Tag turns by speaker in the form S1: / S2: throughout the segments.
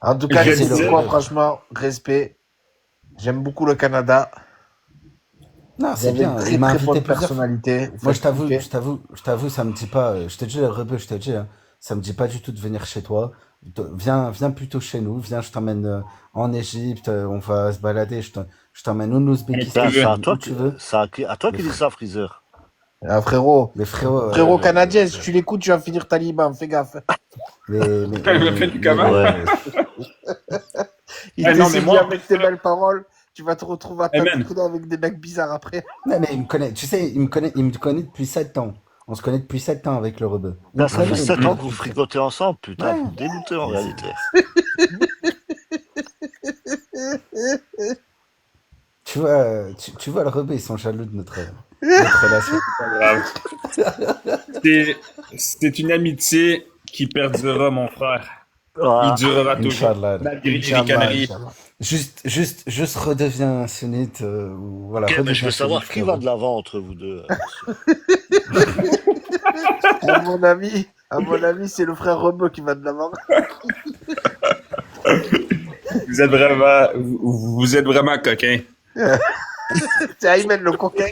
S1: En tout cas,
S2: Je
S1: les
S2: disais,
S1: Iroquois, franchement, respect. J'aime beaucoup le Canada.
S3: Non,
S1: Vous
S3: c'est
S1: avez une
S3: bien. Il
S1: très
S3: m'a
S1: très
S3: invité
S1: bonne
S3: plusieurs fois.
S1: personnalité. Vous
S3: Moi,
S1: faites kiffer.
S3: ça me dit pas. Je te dis, le rebeu, je te dis, hein, ça me dit pas du tout de venir chez toi. Viens plutôt chez nous. Viens, je t'emmène en Égypte. On va se balader. Je t'emmène en
S2: comme tu
S4: Ça,
S3: Ouzbékistan. Je
S2: veux.
S4: c'est à
S3: t'emmène
S4: toi,
S3: où tu veux.
S4: à toi
S3: Mais,
S4: qui dis ça, Freezer.
S1: Ah, frérot,
S3: mais frérot,
S1: frérot canadien, si tu l'écoutes, tu vas finir taliban. Fais gaffe.
S2: Elle me fait du comment?
S4: Ouais.
S1: Il
S2: Eh
S1: te
S2: non, mais
S1: séduit
S2: moi,
S1: avec tes belles paroles. Tu vas te retrouver à
S2: hey man,
S1: t'habituer avec des mecs bizarres après.
S3: non, mais il me connaît. Tu sais, il me connaît depuis 7 ans. On se connaît depuis 7 ans avec le rebeu.
S4: Ça fait
S3: Vraiment,
S4: 7 ans
S3: depuis,
S4: que vous
S3: depuis 7
S4: fricotez ensemble, putain,
S3: Ouais.
S4: vous me dégoûtez en
S3: Mais
S4: réalité.
S3: tu vois, le rebeu, ils sont jaloux de notre relation.
S2: c'est pas grave. C'est une amitié qui perdurera, mon frère. Il
S4: Ah,
S2: durera toujours.
S3: Inch'Allah.
S2: Malgré les
S3: Inch'Allah,
S2: ricaneries.
S3: Inch'Allah. Juste redeviens sunnite, ou voilà,
S4: ok, mais je
S3: redeviens
S4: veux savoir
S3: sunnite,
S4: qui va
S3: frérot.
S4: de l'avant entre vous deux, monsieur.
S1: À mon avis, c'est le frère Rebeu qui va de l'avant.
S2: Vous êtes vraiment coquin.
S1: C'est Ayman le coquin.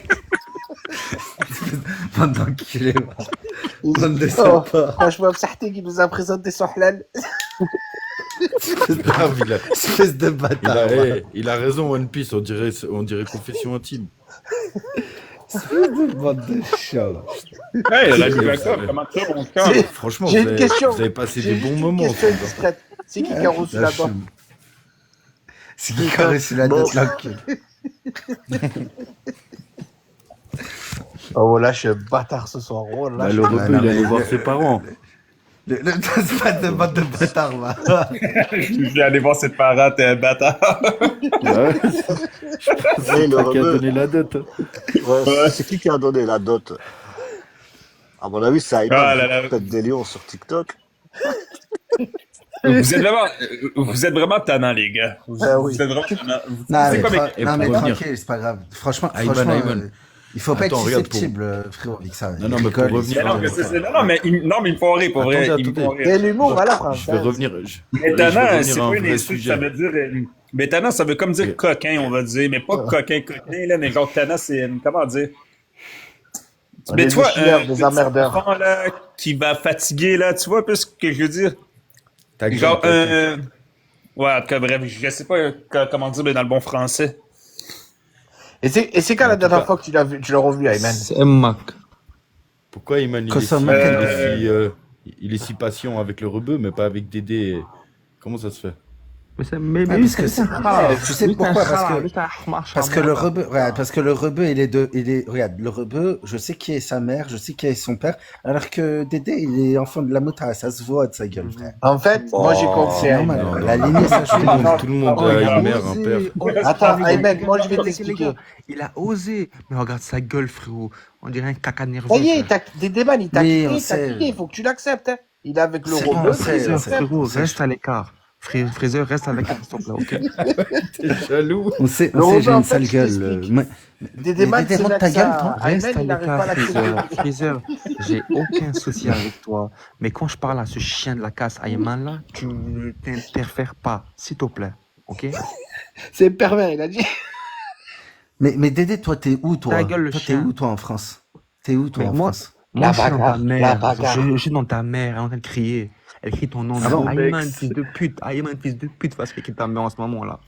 S3: Bande d'enculés, va. Bande de
S1: Oh,
S3: sympas.
S1: franchement, Msahti qui nous a présenté son halal.
S5: Grave,
S3: Espèce de bâtard, va.
S5: il a raison, One Piece, on dirait confession intime.
S3: Bande de chiens, là.
S2: Hey, la
S5: Vous
S2: Bibliothèque,
S5: savez.
S2: comment ça, mon cœur?
S5: Franchement,
S1: J'ai une question.
S5: vous avez passé
S1: J'ai
S5: des bons
S1: juste une
S5: moments
S1: question
S5: ensemble.
S1: discrète. C'est qui a reçu la dent?
S3: C'est qui caresse la
S4: Bon.
S3: tête, l'encul.
S1: Oh, là, je suis un bâtard ce soir. Oh, là,
S5: Bah,
S1: je
S5: le
S1: suis-
S5: rebeu,
S3: non,
S5: il
S3: mais
S5: allait voir
S3: le-
S5: ses parents.
S3: C'est pas de bande de bâtards, va.
S2: Je vais aller voir cette parade, t'es un bâtard.
S5: Ouais,
S4: Hey, le
S5: c'est qui a
S4: rebeu.
S5: donné la dot.
S4: Ouais, c'est qui a donné la dot? À mon avis, c'est Ayman,
S2: Ah là là.
S4: peut-être des lions sur TikTok.
S2: Vous êtes vraiment tannants, les gars.
S1: Ah oui.
S2: Vous êtes vraiment tannants.
S3: Non,
S2: C'est
S3: mais,
S2: quoi, mec?
S5: Et
S3: non, mais
S5: pour revenir-
S3: tranquille, c'est pas grave. Franchement,
S5: Ayman.
S3: il faut pas être
S5: Attends, regarde, pour-
S3: susceptible, frérot, avec ça.
S5: Non, mais pour revenir
S2: Mais non, mais non, mais il me faut rire, pour vrai.
S5: Attendez,
S2: Il me faut
S5: attendez.
S2: rire.
S1: C'est l'humour à la fin.
S5: Je vais revenir.
S2: Mais
S5: je vais
S2: tannant,
S5: revenir
S2: c'est
S5: à un
S2: pas une
S5: vrai
S2: insulte,
S5: sujet.
S2: ça veut dire. Mais tannant, ça veut comme dire
S5: Ok.
S2: coquin, on va dire. Mais pas coquin, là. Mais genre, tannant, c'est. Comment dire? Mais
S1: Des
S2: tu vois,
S1: déchireurs,
S2: un
S1: des
S2: petit
S1: emmerdeurs.
S2: enfant, là, qui va fatiguer, là, tu vois un peu ce que je veux dire?
S5: Ta gueule,
S2: Genre,
S5: ta gueule.
S2: ouais, en tout cas, bref, je sais pas comment dire, mais dans le bon français.
S1: Et c'est quand la
S5: En tout
S1: dernière
S5: cas-
S1: fois que tu l'as revu, Ayman?
S6: C'est un Mac.
S5: Pourquoi Iman
S3: Kosovo,
S5: il est si patient avec le rebeu, mais pas avec Dédé? Comment ça se fait?
S6: Mais
S3: Ah, parce que c'est- tu sais pourquoi? Parce que le rebeu, regarde, regarde, le rebeu, je sais qui est sa mère, je sais qui est son père, alors que Dédé, il est enfant de la moutarde, ça se voit de sa gueule, frère.
S1: En fait, moi j'ai compris,
S3: C'est normal,
S5: non,
S1: Ayman.
S3: la
S5: non.
S3: lignée, ça joue.
S5: Tout le monde
S1: Oh,
S5: a
S1: il a
S5: une mère, un père.
S1: Attends, Ayman, moi je vais
S6: Les
S1: t'expliquer.
S6: gars, il a osé. Mais regarde sa gueule, frérot. On dirait un caca nerveux.
S1: Ça y est,
S6: frère.
S1: des débats, il t'a
S3: Oui,
S1: quitté,
S3: on
S1: il t'a
S3: sait.
S1: quitté, il faut que tu l'acceptes. Hein. Il est avec le
S3: C'est bon,
S1: robot,
S3: on sait,
S1: il
S3: on
S1: l'accepte.
S6: Frérot,
S3: C'est-
S6: reste à l'écart. Fraser, reste à l'écart, s'il te plaît, ok?
S5: T'es jaloux.
S3: On sait,
S1: Le
S3: j'ai
S1: rebeu, en
S3: une
S1: fait,
S3: sale
S1: je
S3: gueule.
S1: t'explique.
S3: Mais
S1: Des
S3: Dédé, monte ta gueule, toi.
S1: Ayman,
S6: Reste à
S1: il n'arrive pas à
S6: l'écart, Fraser.
S1: l'accepter.
S6: Fraser, j'ai aucun souci avec toi. Mais quand je parle à ce chien de la casse, Ayman, là, tu ne t'interfères pas, s'il te plaît, ok?
S1: C'est pervers, il a dit.
S3: Mais Dédé, toi, t'es où, toi?
S6: Ta gueule, le
S3: Toi, t'es
S6: chien.
S3: où, toi, en France? T'es où, toi,
S6: Mais
S3: en
S6: moi-
S3: France?
S6: Moi,
S1: La
S6: je suis dans ta
S1: bagarre, la
S6: mère.
S1: bagarre.
S6: Je suis dans ta mère, elle est en train de crier. Elle crie ton nom.
S3: Ah bon?
S6: Ayman, fils de pute. Ayman, fils de pute, parce qu'il ta mère en ce moment, là.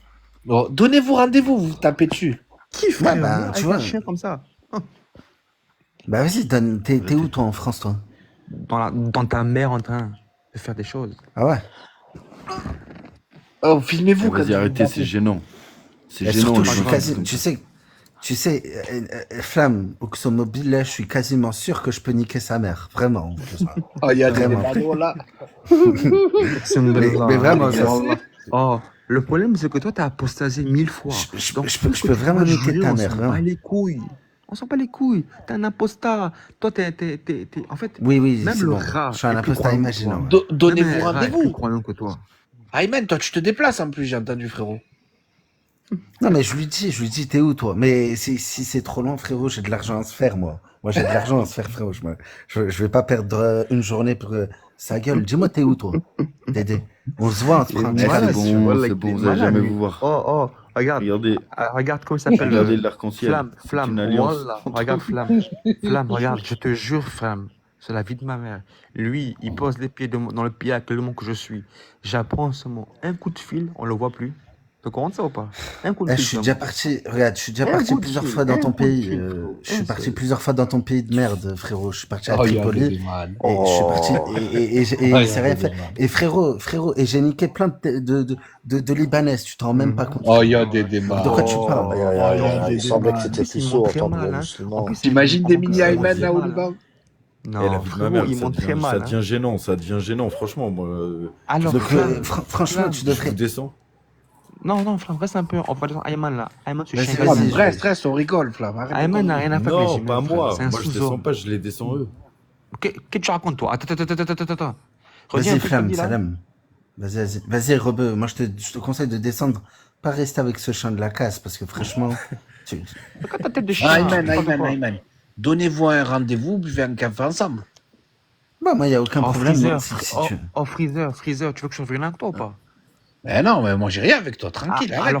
S1: Bon, donnez-vous rendez-vous, vous vous tapez dessus.
S6: Qui, frère?
S3: Ouais, bah,
S6: Moi,
S3: tu
S6: avec
S3: vois.
S6: un chien comme ça.
S3: Bah, vas-y, t'es où, toi, en France, toi?
S6: Dans ta mère en train de faire des choses.
S3: Ah ouais?
S1: Oh, filmez-vous. quand
S5: Vas-y,
S1: vous
S5: arrêtez,
S1: vous
S5: c'est
S1: tapez.
S5: gênant. C'est
S3: Et
S5: gênant.
S3: surtout,
S5: les
S3: je suis
S5: gens
S3: quasi,
S5: comme ça.
S3: tu sais, Flamme, Oxomobile, là, je suis quasiment sûr que je peux niquer sa mère. Vraiment.
S1: Oh, il y a des
S3: Vraiment.
S1: panneaux là.
S3: Mais vraiment, ça,
S6: Oh, le problème, c'est que toi, t'as apostasé 1000 fois.
S3: Je
S6: Donc,
S3: peux
S6: tout ce que
S3: vraiment
S6: tu vas
S3: niquer
S6: jurer,
S3: ta
S6: on
S3: mère,
S6: s'en
S3: vraiment.
S6: bat les couilles. On s'en bat les couilles. T'es un apostat. Toi, en fait,
S3: Oui,
S6: même
S3: c'est
S6: le
S3: bon.
S6: rat.
S3: Je suis un
S6: est plus
S3: apostat
S6: croyant que
S3: imaginant.
S6: toi.
S3: ouais.
S1: Donnez-vous
S6: Même un rat est plus
S1: rendez-vous.
S6: croyant que toi.
S1: Ayman, toi, tu te déplaces en plus, j'ai entendu, frérot.
S3: Non, mais je lui dis, t'es où, toi? Mais si c'est trop long, frérot, j'ai de l'argent à se faire, moi. Moi, j'ai de l'argent à se faire, frérot. Je vais pas perdre une journée Sa gueule, dis-moi, t'es où, toi? Dédé. On se voit, on se prend un petit
S5: C'est
S3: café.
S5: bon, vous allez jamais vous voir.
S6: Oh, regarde.
S5: Regardez,
S6: Regarde comment il s'appelle.
S5: regardez l'arc-en-ciel.
S6: Flamme,
S5: C'est
S6: Flamme.
S5: une alliance.
S6: Wallah. Regarde, Flamme. Flamme, regarde, je te jure, Flamme. C'est la vie de ma mère. Lui, il pose les pieds dans le pied avec le monde que je suis. J'apprends seulement un coup de fil, on le voit plus. Tu comprends ça ou pas? Un coup de
S3: Eh,
S6: fil.
S3: je suis déjà parti, regarde, je suis déjà parti
S6: coup de
S3: plusieurs
S6: fil,
S3: fois dans
S6: un
S3: ton
S6: coup de
S3: pays.
S6: fil,
S3: Je suis
S6: un
S3: parti
S6: seul.
S3: plusieurs fois dans ton pays de merde, frérot. Je suis parti à
S1: Oh, il y a
S3: Tripoli.
S1: des man.
S3: Et je suis parti, et
S1: Ah, il y
S3: c'est
S1: a
S3: rien
S1: des
S3: fait.
S1: man.
S3: Et frérot, et j'ai niqué plein de Libanaises, tu t'en rends même pas compte.
S1: Oh, il y a des man.
S3: De quoi tu parles?
S4: Aïe, aïe, aïe,
S1: Oh,
S4: aïe, il semblait que
S6: En
S4: c'était
S6: plus, il
S4: puceau
S6: monte
S4: en
S6: très
S4: tant que
S6: mal,
S4: bon
S6: hein. En
S4: musulman.
S6: plus,
S1: T'imagines des mini
S6: il monte
S1: Ayman là au
S6: très mal, hein.
S1: Liban?
S5: Et
S6: Non,
S5: la vie de ma
S6: frérot,
S5: mère,
S6: il monte très
S5: ça
S6: mal.
S5: devient gênant, ça devient gênant, franchement. Moi,
S6: Alors,
S3: Donc,
S6: Flamme,
S3: franchement,
S6: Flamme.
S3: tu
S5: je
S3: devrais.
S5: vous descends.
S6: Non, Flamme, reste un peu. On va dire Ayman là. Ayman, ce
S3: Vas-y,
S6: chien
S3: vas-y,
S6: gazé.
S3: je-
S1: Reste, on rigole, Flamme. Arrête de
S6: Ayman n'a
S1: conneries.
S6: rien à faire avec les
S5: Non,
S6: humains,
S5: pas
S6: frère.
S5: moi.
S6: C'est un
S5: Moi, je descends
S6: sous-homme.
S5: pas, je les descends eux.
S6: Qu'est-ce que tu racontes, toi? Attends. Redis un
S3: Vas-y,
S6: peu ce que tu
S3: Flamme,
S6: dis là.
S3: salam. Vas-y, Rebeu. Moi, je te conseille de descendre. Pas rester avec ce chien de la casse, parce que franchement, tu-
S6: Regarde ta tête de chien.
S1: Ayman. Donnez-vous un rendez-vous, buvez un café ensemble.
S3: Bah, moi, il n'y a aucun
S6: Oh,
S3: problème.
S6: Freezer.
S3: Si
S6: Oh,
S3: tu...
S6: Freezer, tu veux que je revienne avec toi ou pas?
S1: Mais non, mais moi j'ai rien avec toi, tranquille.
S6: Ah,
S1: arrête.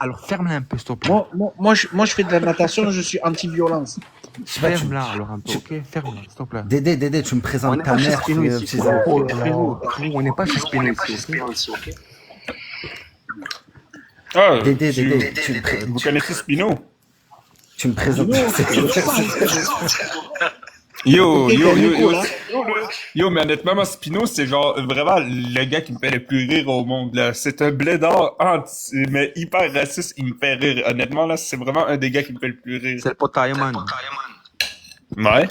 S6: alors ferme-la un peu, s'il te plaît.
S1: Moi, je fais de la natation, je suis anti-violence.
S3: Je sais pas,
S6: Ferme-la alors un peu, ok? Ferme-la, s'il te plaît.
S3: Dédé, tu me
S6: On
S3: présentes
S6: n'est
S3: ta
S6: pas chez
S3: mère,
S6: Spino
S3: puis,
S6: ici,
S3: petits
S6: frérot.
S3: amis.
S6: Frérot, on n'est pas chez Spino ici, ok?
S2: Ah,
S3: Dédé,
S2: vous connaissez Spino?
S3: tu me présentes.
S2: Yo, mais honnêtement, moi, Spino, c'est genre vraiment le gars qui me fait le plus rire au monde, là. C'est un blédard mais hyper raciste, il me fait rire. Honnêtement, là, c'est vraiment un des gars qui me fait le plus rire.
S6: C'est le pote à Ayman.
S2: Ouais.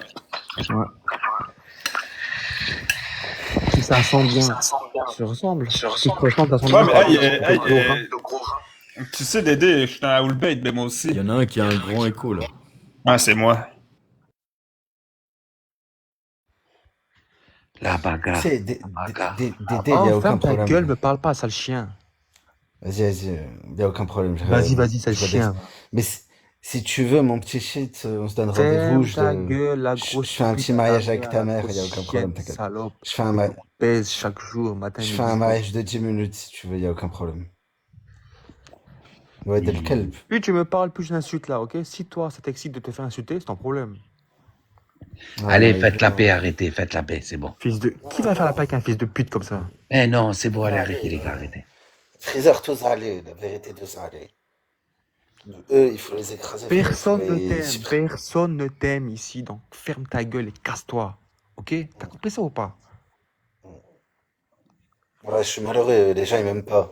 S6: Si ça ressemble bien. Ça ressemble. Si ça ressemble, ça
S2: Ouais,
S6: ressemble
S2: mais
S6: bien.
S2: tu sais, Dédé, je suis dans la Hullbait, mais moi aussi.
S5: Il y en a un qui a un grand écho, là.
S2: Ah, c'est moi.
S1: La
S3: Tu
S1: bagarre.
S3: sais, Dédé, il n'y a
S6: Oh,
S3: aucun
S6: ferme ta
S3: problème.
S6: gueule, me parle pas, sale chien.
S3: Vas-y, il n'y a aucun problème.
S6: Vas-y, sale
S3: je redescends.
S6: chien.
S3: Mais si tu veux, mon petit shit, on se donne
S6: Ferme
S3: rendez-vous.
S6: ta gueule, la
S3: je
S6: grosse
S3: fais un petit
S6: pute,
S3: mariage
S6: ta
S3: avec
S6: mère,
S3: ta
S6: la
S3: mère,
S6: grosse
S3: il n'y a aucun problème,
S6: chienne,
S3: t'inquiète.
S6: salope.
S3: Je fais un,
S6: Pèse chaque jour, matin,
S3: je
S6: midi,
S3: fais un
S6: soir.
S3: mariage de 10 minutes si tu veux, il n'y a aucun problème. Ouais, dès le kelp.
S6: Plus tu me parles, plus je l'insulte là, ok? Si toi, ça t'excite de te faire insulter, c'est ton problème.
S1: Allez,
S3: Ouais,
S1: faites la paix, arrêtez, faites la paix, c'est bon.
S6: Fils de... Qui va faire la paix avec un fils de pute comme ça?
S1: Eh non, c'est bon, allez, arrêtez, les gars, arrêtez.
S3: Freezer, tous aller, la vérité, tous aller. Eux, il faut les écraser.
S6: Personne
S3: frère,
S6: ne
S3: il faut les-
S6: t'aime, personne ne t'aime ici, donc ferme ta gueule et casse-toi, ok? T'as compris ça ou pas?
S3: Ouais, je suis malheureux, les gens ils m'aiment pas.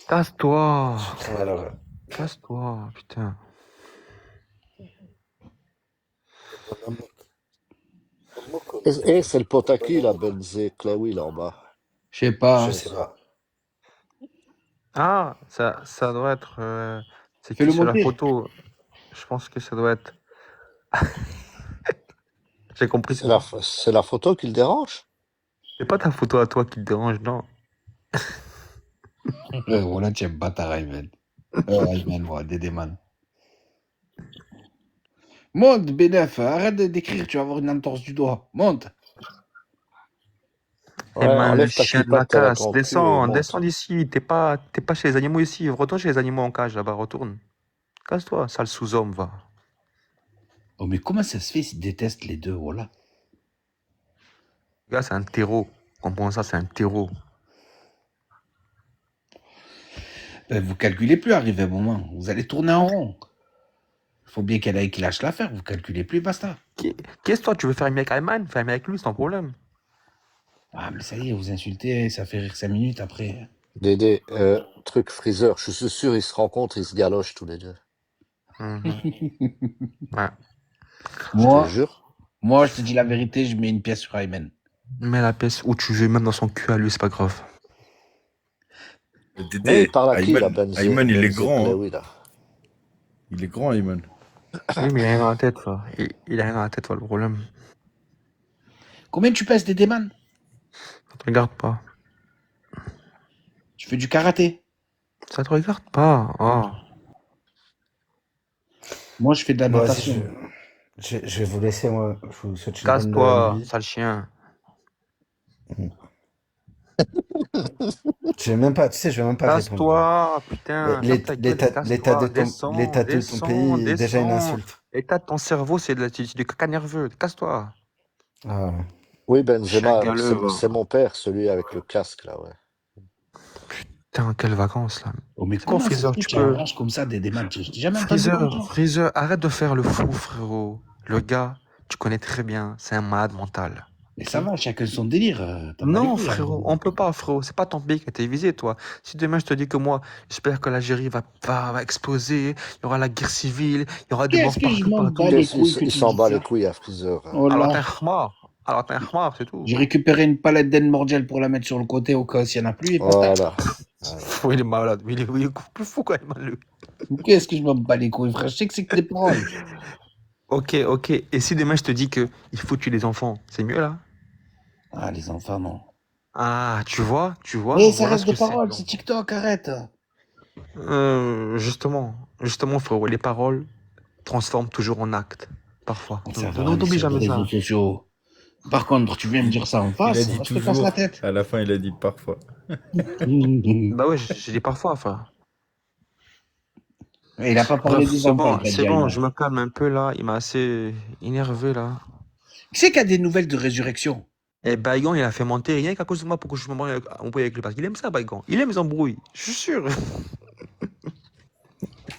S6: Casse-toi,
S3: Je suis très malheureux.
S6: casse-toi, putain.
S4: Et c'est le pote à qui, la Benzé Cléoui, là en bas?
S1: Je sais pas.
S3: Je sais pas.
S6: Ah, ça doit être... c'est
S1: Fais
S6: qui
S1: le
S6: sur la
S1: monter.
S6: photo? Je pense que ça doit être... J'ai compris.
S4: C'est la photo qui le dérange?
S6: C'est pas ta photo à toi qui te dérange, non?
S1: Voilà, tu es bâtard, Ayman. Ayman, moi, Dédé man. Monte, B9, arrête d'écrire, tu vas avoir une entorse du doigt. Monte.
S4: Ouais,
S6: Eh man, le
S4: enlève ta
S6: chien de
S4: kippa
S6: la
S4: que t'as là
S6: casse,
S4: dans le cul et
S6: descends,
S4: monte.
S6: descends d'ici, t'es pas chez les animaux ici, retourne chez les animaux en cage là-bas, retourne. Casse-toi, sale sous-homme, va.
S1: Oh, mais comment ça se fait s'ils détestent les deux, voilà?
S6: Le gars, c'est un terreau. Comprends ça, c'est un terreau.
S1: Ben, vous calculez plus, arrivé un moment. Vous allez tourner en rond. Il faut bien qu'il y en ait qui lâche l'affaire, vous calculez plus, basta.
S6: Qu'est-ce que toi, tu veux faire un avec Ayman? Fais un avec lui, c'est ton problème.
S1: Ah, mais ça y est, vous insultez, ça fait rire 5 minutes après.
S4: Dédé, truc Freezer, je suis sûr, ils se rencontrent, ils se galochent tous les deux.
S6: Ouais.
S4: Je te jure.
S1: Moi, je te dis la vérité, je mets une pièce sur Ayman.
S6: Mets la pièce où tu veux, même dans son cul à lui, c'est pas grave.
S4: Mais
S5: Dédé,
S4: il parle à qui, la
S5: Ayman,
S4: Benzé
S5: Ayman, il est
S4: Benzé
S5: grand. Hein.
S4: Cléoui, là.
S5: Il est grand, Ayman.
S6: Oui, mais il a rien dans la tête, ça. Il a rien dans la tête, voilà, le problème.
S1: Combien tu pèses, Dédé man?
S6: Ça te regarde pas.
S1: Tu fais du karaté?
S6: Ça te regarde pas. Oh.
S1: Moi, je fais de la
S3: Bon, vas-y,
S1: natation.
S3: je vais vous laisser, moi. Je vous souhaite une bonne
S6: Casse-toi,
S3: nuit.
S6: sale chien.
S3: Je vais même pas, tu sais, je vais même pas répondre.
S6: Casse-toi, putain, ferme ta gueule,
S3: L'état
S6: casse-toi,
S3: de ton pays est déjà une insulte.
S6: L'état de ton cerveau, c'est du caca nerveux, casse-toi.
S3: Ah.
S4: Oui, Benzema,
S6: Chagaleux, va.
S4: c'est mon père, celui avec le casque, là, ouais.
S6: Putain, quelles vacances, là.
S1: Oh, mais
S6: Comment
S1: comment
S6: Freezer,
S1: tu
S6: tu
S1: as un
S6: peux...
S1: range comme ça, des man? J'ai jamais entendu comme ça.
S6: Freezer, arrête de faire le fou, frérot. Le gars, tu connais très bien, c'est un malade mental.
S1: Mais ça va, chacun son délire. T'as pas les
S6: Non,
S1: couilles,
S6: frérot,
S1: hein.
S6: on peut pas, frérot. C'est pas ton pays qui a été visé, toi. Si demain je te dis que moi, j'espère que l'Algérie va exploser, il y aura la guerre civile, il y aura des morts
S1: Qu'est-ce que je
S6: partout,
S1: m'en
S6: partout.
S1: bats les couilles que
S4: Il
S1: tu
S4: s'en
S1: dis
S4: bat
S1: ça?
S4: les couilles à Freezer.
S1: Oh
S6: Alors
S1: là.
S6: t'es un khmar. Alors t'es un khmar, c'est tout.
S1: J'ai récupéré une palette d'Enmorgel pour la mettre sur le côté au cas s'il n'y en a plus et basta.
S4: Voilà.
S6: Il est malade, il est plus fou quand même, lui.
S1: Qu'est-ce que je m'en bats les couilles, frère? Je sais que c'est que des paroles.
S6: Ok. Et si demain je te dis que il faut tuer les enfants, c'est mieux là?
S1: Ah, les enfants, non.
S6: Ah, tu vois?
S1: Mais ça
S6: Voilà
S1: reste
S6: ce que
S1: des paroles, c'est TikTok, arrête.
S6: Justement, frérot, les paroles transforment toujours en actes, parfois.
S1: Ça va,
S6: N'oublie
S1: les
S6: jamais ça.
S1: réseaux sociaux. Par contre, tu viens me dire ça en
S5: Il
S1: face,
S5: a dit
S1: je te casse
S5: toujours.
S1: la tête.
S5: À la fin, il a dit parfois.
S6: Bah ouais, j'ai dit parfois, enfin.
S1: Il a pas parlé
S6: Bref,
S1: des
S6: c'est
S1: enfants.
S6: bon, c'est bon, je me calme un peu là. Il m'a assez énervé là.
S1: Qui c'est qui a des nouvelles de résurrection?
S6: Et Baïgon, il a fait monter rien qu'à cause de moi pour que je m'embrouille avec lui. Parce qu'il aime ça, Baïgon. Il aime les embrouilles, je suis sûr.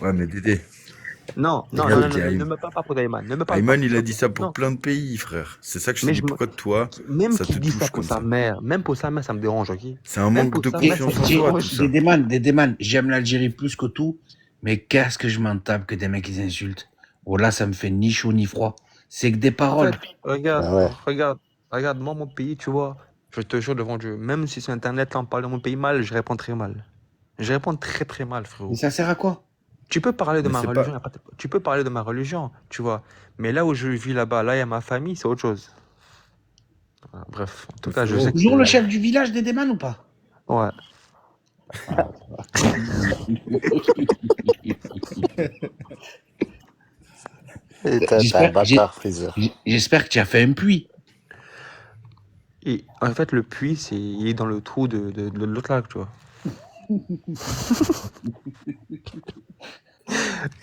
S5: Ouais, mais Dédé.
S6: Non, ne me parle pas pour Daïman.
S5: Ayman, il a dit ça pour
S6: Non.
S5: plein de pays, frère. C'est ça que je
S6: Mais
S5: te dis. Pourquoi toi,
S6: Même
S5: ça
S6: qu'il
S5: te
S6: dit
S5: touche
S6: ça pour
S5: comme
S6: sa
S5: ça
S6: mère, même pour sa mère, ça me dérange, ok?
S5: C'est un
S6: Même
S5: manque de
S6: pour ça,
S5: confiance en
S1: J'ai-
S5: soi, tout ça.
S1: Des démans, j'aime l'Algérie plus que tout, mais qu'est-ce que je m'en tape que des mecs ils insultent. Oh là, ça me fait ni chaud ni froid. C'est que des
S6: En
S1: paroles.
S6: fait, regarde,
S4: Ah ouais.
S6: regarde, moi, mon pays, tu vois, je te jure devant Dieu, même si sur Internet, là, on parle de mon pays mal, je réponds très mal. Je réponds très très mal, frérot.
S1: Mais ça sert à quoi?
S6: Tu peux parler de
S5: Mais
S6: ma
S5: c'est
S6: religion, tu peux parler de ma religion, tu vois. Mais là où je vis là-bas, là, il y a ma famille, c'est autre chose. Voilà, bref, en tout cas, je sais que...
S1: Toujours le chef du village des démans ou pas?
S6: Ouais.
S4: T'es un
S1: J'espère-
S4: bâtard, Freezer.
S1: J'espère que tu as fait un puits.
S6: Et en fait, le puits, il est dans le trou de l'autre lac, tu vois.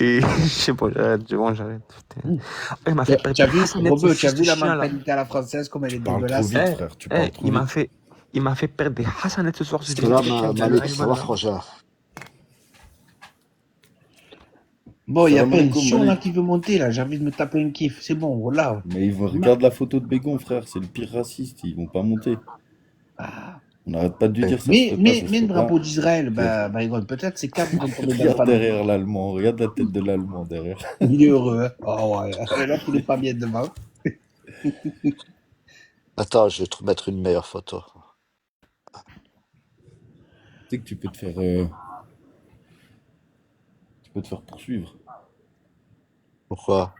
S6: Et je sais pas, j'arrête. Putain. Il m'a fait perdre
S1: Tu as vu,
S6: Hassanet,
S1: Robeux,
S6: ce
S1: tu as
S6: fils
S1: vu
S6: de
S1: la
S6: chien, là.
S1: mentalité à la française, comme elle est
S5: Tu parles trop
S1: dégueulasse?
S5: vite, frère. Tu parles trop vite.
S6: Il m'a fait perdre des Hassanet ce soir.
S4: Ça va, Malik, ça va, frangin?
S1: Bon, il y a
S5: Salam
S1: pas une
S5: alaikum,
S1: son là
S5: Malik.
S1: qui veut monter, là. J'ai envie de me taper une kiff. C'est bon, voilà.
S5: Mais regarde la photo de Bégon, frère. C'est le pire raciste. Ils vont pas monter.
S1: Ah.
S5: On n'arrête pas de lui dire ça.
S1: Mais
S5: se
S1: le
S5: fait pas.
S1: drapeau d'Israël, bah, rigole, peut-être c'est 4 qui vont tomber dans le
S5: Regarde
S1: panneau.
S5: derrière l'Allemand. Regarde la tête de l'Allemand derrière.
S1: Il est heureux, hein. Oh ouais, là, il est pas bien devant.
S4: Attends, je vais te mettre une meilleure photo.
S5: Tu sais que tu peux te faire. Tu peux te faire poursuivre.
S4: Pourquoi?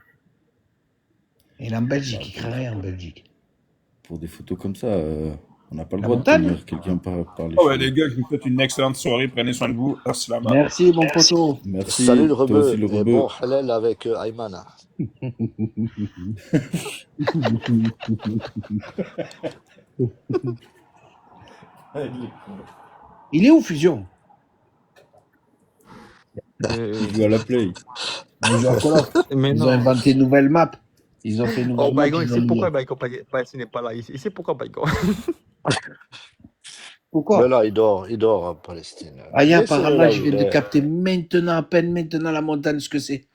S1: Il est en Belgique, il crée rien en Belgique.
S5: Pour des photos comme ça, on n'a pas le
S1: La
S5: droit
S1: montagne
S5: de tenir quelqu'un par les
S2: Oh ouais,
S5: cheveux.
S2: les gars, je vous souhaite une excellente soirée. Prenez soin de vous. Assalam.
S1: Merci, mon poteau.
S5: Merci.
S4: Salut le
S5: Toi
S4: rebeu,
S5: aussi, le
S4: et
S5: rebeu.
S4: bon halal avec Ayman.
S1: Il est où, Fusion?
S5: Il joue à la play.
S1: Ils joue à Call of.
S6: Mais
S1: Ils
S6: non.
S1: ont inventé une nouvelle map. Ils ont fait une nouvelle
S6: Oh,
S1: map.
S6: Baïgon, il
S1: ils ont
S6: sait
S1: mis-
S6: pourquoi Baïgon n'est pas là. Il sait pourquoi Baïgon.
S1: Pourquoi?
S4: Mais là, il dort en Palestine.
S1: Aya,
S4: Laissez-le
S1: par là,
S4: là
S1: je
S4: où
S1: viens
S4: il
S1: de
S4: est.
S1: capter maintenant, à peine maintenant, la montagne, ce que c'est.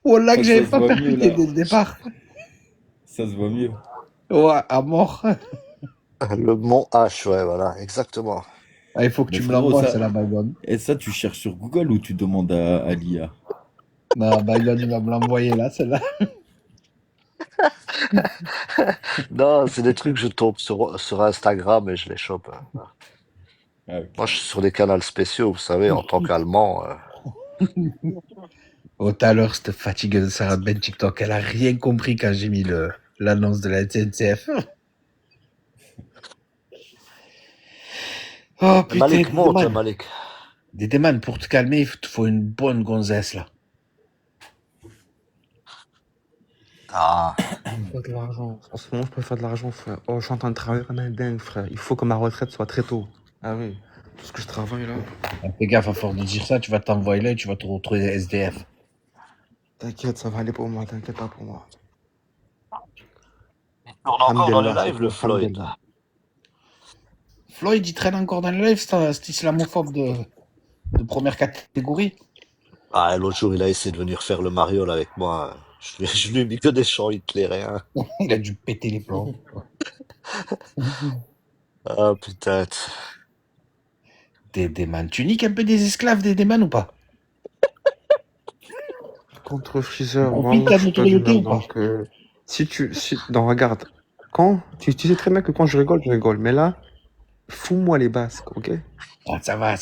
S1: Oh là, que
S5: Ça
S1: j'avais
S5: se
S1: pas
S5: voit mieux,
S1: percuté
S5: là.
S1: dès le départ.
S5: Ça se voit mieux.
S1: Ouais, à mort.
S4: Le mont H, ouais, voilà, exactement.
S1: Ah, il faut que
S5: Mais
S1: tu me
S5: frérot,
S1: l'envoies,
S5: ça-
S1: c'est la Bayonne.
S5: Et ça, tu cherches sur Google ou tu demandes à l'IA?
S1: Non, Bayonne, il va me l'envoyer là, celle-là.
S4: Non, c'est des trucs que je tombe sur Instagram et je les chope.
S5: Ah, ok.
S4: Moi, je suis sur des canaux spéciaux, vous savez, en tant qu'Allemand.
S1: Oh, tout à l'heure, cette fatiguée de Sarah Ben TikTok, elle a rien compris quand j'ai mis l'annonce de la SNCF. Oh putain,
S4: Malik, monte,
S1: Dédéman.
S4: Malik.
S1: Dédéman, pour te calmer, il te faut une bonne gonzesse là.
S4: Ah,
S6: Faire de l'argent. En ce moment, je peux faire de l'argent, frère. Oh, je suis en train de travailler comme un dingue, frère. Il faut que ma retraite soit très tôt. Ah oui. Tout ce que je travaille là.
S1: Fais gaffe, à force de dire ça, tu vas t'envoyer là et tu vas te retrouver SDF.
S6: T'inquiète, ça va aller pour moi, t'inquiète pas pour moi.
S4: Il tourne encore dans les
S6: Alhamdulillah,
S4: lives, le Floyd. Là.
S1: Floyd, il traîne encore dans le live, cet islamophobe de première catégorie.
S4: Ah, l'autre jour, il a essayé de venir faire le mariole avec moi. Je lui ai mis que des chants hitlériens.
S1: Il a dû péter les plombs.
S4: Ah, putain.
S1: Dédéman. Tu niques un peu des esclaves, Dédéman, ou pas?
S6: Contre Freezer,
S1: On
S6: vraiment,
S1: pique ta
S6: je suis pas du
S1: notoriété
S6: même.
S1: ou pas?
S6: Donc, non, regarde. Tu sais très bien que quand je rigole. Mais là, fous-moi les basques, ok?
S1: Ah, ça va,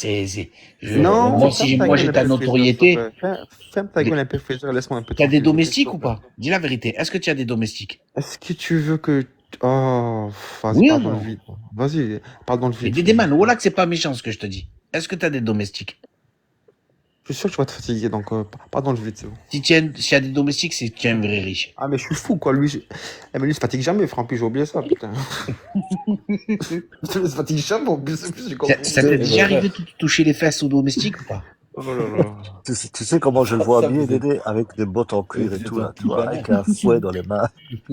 S6: Non,
S1: moi,
S6: ferme
S1: si
S6: ta
S1: moi
S6: gueule
S1: j'ai
S6: un
S1: ta
S6: peu, Freezer, s'il te
S1: notoriété,
S6: plaît. Ferme ta gueule un peu, Freezer, laisse-moi un peu
S1: tu as des
S6: tranquille, ok, s'il te
S1: domestiques ou
S6: plaît.
S1: pas? Dis la vérité. Est-ce que tu as des domestiques?
S6: Est-ce que tu veux que... Oh, vas-y,
S1: Oui ou
S6: parle dans le
S1: non?
S6: vide. Vas-y, parle dans le
S1: Mais
S6: vide,
S1: Dédéman,
S6: Freezer.
S1: voilà que c'est pas méchant ce que je te dis. Est-ce que tu as des domestiques?
S6: Je suis sûr que tu vas te fatiguer, donc parle dans le vide, c'est bon.
S1: Si tu as des domestiques, c'est que tu es un vrai riche.
S6: Ah, mais je suis fou, quoi, lui. Eh, mais lui, il se fatigue jamais, frère, en plus, j'ai oublié ça, putain. Il se fatigue jamais, en plus, j'ai compris.
S1: Ça t'est déjà arrivé de te toucher les fesses aux domestiques ou pas?
S6: Oh là là.
S4: Tu sais comment je le vois
S5: Ça,
S4: habillé,
S5: vous êtes-
S4: Dédé? Avec des bottes en cuir
S5: vous
S4: et
S5: êtes
S4: tout,
S5: un
S4: là, tu vois,
S5: Libanais.
S4: avec un fouet dans les mains.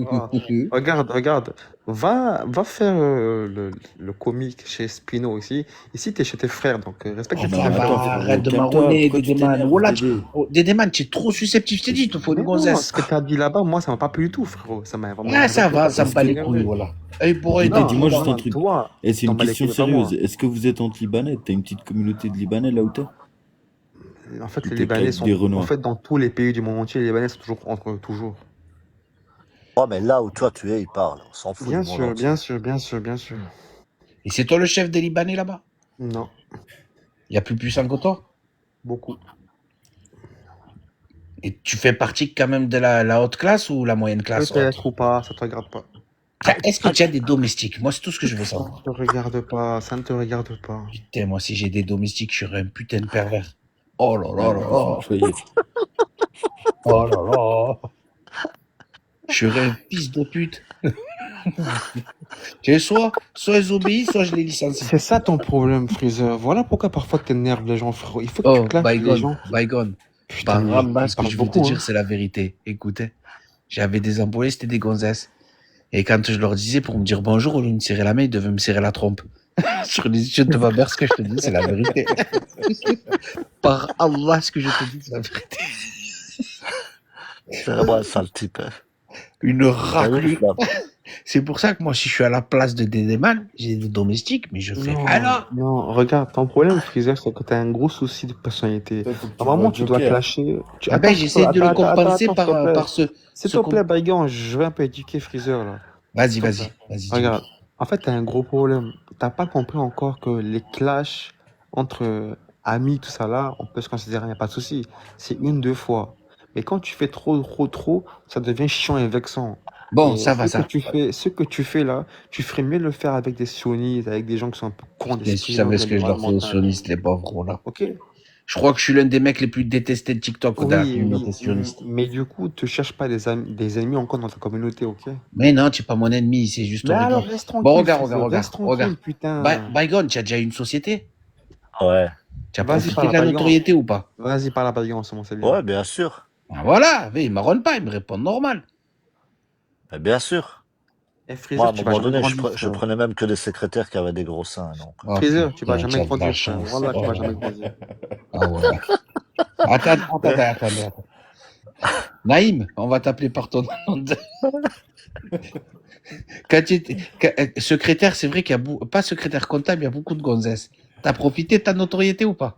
S6: Ah, regarde. Va faire le comique chez Spino ici. Ici, t'es chez tes frères, donc respecte
S5: Oh,
S6: tes
S5: mais
S6: frères.
S5: attends,
S1: Bah,
S5: frérot,
S1: arrête de
S5: calme-toi,
S1: marronner,
S5: pourquoi tu
S1: Dédéman.
S5: t'énerves,
S1: Voilà,
S5: Dédé
S1: Dédéman, tu es trop susceptible, je t'ai dit, il te faut une
S6: Mais non,
S1: gonzesse.
S6: ce que t'as dit là-bas, moi, ça m'a pas plu du tout, frérot. Ça m'a vraiment
S1: Ah, ça
S6: énervé.
S1: va, ça me
S6: Parce
S1: bat
S6: que-
S1: les couilles, voilà. Œil pour œil,
S5: Dédé,
S6: Non,
S5: dis-moi
S1: Dédéman.
S5: juste un truc.
S6: toi,
S5: Et c'est
S6: t'en
S5: une
S6: bats les
S5: question
S6: couilles, pas moi.
S5: sérieuse. Est-ce que vous êtes entre Libanais? T'as une petite communauté de Libanais là où t'es?
S6: En fait,
S5: Ou
S6: les
S5: t'es
S6: Libanais
S5: qu'avec
S6: sont.
S5: des
S6: En
S5: Renois?
S6: fait, dans tous les pays du monde entier, les Libanais sont toujours entre eux, toujours.
S4: Oh, mais là où toi tu es, il parle. On s'en fout
S6: Bien
S4: du monde
S6: sûr,
S4: entier.
S6: bien sûr.
S1: Et c'est toi le chef des Libanais là-bas?
S6: Non,
S1: Il y a plus puissant que toi?
S6: beaucoup.
S1: Et tu fais partie quand même de la haute classe ou la moyenne classe?
S6: Peut-être ou pas, ça te regarde pas.
S1: Est-ce que tu as des domestiques? Moi, c'est tout ce que je veux
S6: Ça
S1: savoir.
S6: ne te regarde pas, ça ne te regarde pas.
S1: Putain, moi, si j'ai des domestiques, je serais un putain de pervers. Oh là là là
S5: Ah,
S1: là.
S5: ça y est.
S1: Oh là là. Je serais un fils de pute. Tu sais, soit ils obéissent, soit je les licencie.
S6: C'est ça ton problème, Freezer. Voilà pourquoi parfois t'énerves les gens, frérot. Il faut que
S1: Oh,
S6: tu claques les gens.
S1: bygone.
S6: Putain,
S1: Par Allah, ce que
S6: parle
S1: je veux te
S6: beaucoup,
S1: dire,
S6: hein.
S1: c'est la vérité. Écoutez, j'avais des employés, c'était des gonzesses. Et quand je leur disais pour me dire bonjour, au lieu de me serrer la main, ils devaient me serrer la trompe. Sur les yeux de ma mère, ce que je te dis, c'est la vérité. Par Allah, ce que je te dis, c'est la vérité.
S4: C'est vraiment un sale type. Hein.
S1: Une
S4: T'as vu,
S1: raclure.
S4: Flav?
S1: C'est pour ça que moi, si je suis à la place de Dédéman, j'ai des domestiques, mais je fais alors.
S6: Non, regarde, ton problème, Freezer, c'est que t'as un gros souci de personnalité.
S5: Toi, faut que tu
S6: Normalement,
S5: vois
S6: tu dois
S5: Joker.
S6: clasher.
S1: Ah ben, j'essaie de le compenser par ce.
S6: S'il
S1: ce
S6: te plaît, Baïgan, je vais un peu éduquer Freezer, là.
S1: Vas-y.
S6: Regarde, en fait, t'as un gros problème. T'as pas compris encore que les clashs entre amis, tout ça là, on peut se considérer, il n'y a pas de souci. C'est 1-2 fois. Mais quand tu fais trop, ça devient chiant et vexant.
S1: Bon,
S6: Et
S1: ça va, ça.
S6: Ce que tu fais là, tu ferais mieux de le faire avec des sionistes, avec des gens qui sont un peu cons
S1: Mais
S6: d'esprit.
S1: tu savais
S6: donc,
S1: ce que je leur fais aux
S6: mental.
S1: sionistes, les pauvres, voilà.
S6: Ok.
S1: Je crois que je suis l'un des mecs les plus détestés de TikTok de la
S6: Oui,
S1: communauté sioniste.
S6: mais du coup, te cherche pas des ennemis encore dans ta communauté, ok?
S1: Mais non, tu es pas mon ennemi, c'est juste
S6: Mais
S1: ton
S6: alors,
S1: rigole.
S6: reste tranquille.
S1: Bon, regarde,
S6: Freezer,
S1: regarde,
S6: reste tranquille,
S1: regarde.
S6: putain.
S1: Bygone, tu as déjà une société?
S4: Ouais.
S1: Tu as
S6: Vas-y,
S1: profité
S6: parle
S1: de la
S6: à Bygone.
S1: notoriété ou pas?
S6: Vas-y, parle à Baïgan, c'est bon, c'est bien.
S4: Ouais, bien sûr.
S1: Ah, voilà, mais il marronne pas, il me répond normal.
S4: Mais bien sûr.
S6: Et Freezer,
S4: Moi, à un
S6: tu vas
S4: moment
S6: jamais
S4: donné,
S6: grandir,
S4: je
S6: frère.
S4: prenais même que des secrétaires qui avaient des gros seins. Donc.
S1: Oh,
S6: Freezer, tu vas
S1: putain,
S6: jamais
S1: as de la
S6: grandir, frère.
S1: chance.
S6: Voilà, tu vas
S1: Oh.
S6: jamais grandir.
S1: Ah ouais. Attends. Naïm, on va t'appeler par ton nom. Secrétaire, c'est vrai qu'il y a pas secrétaire comptable, il y a beaucoup de gonzesses. T'as profité de ta notoriété ou pas?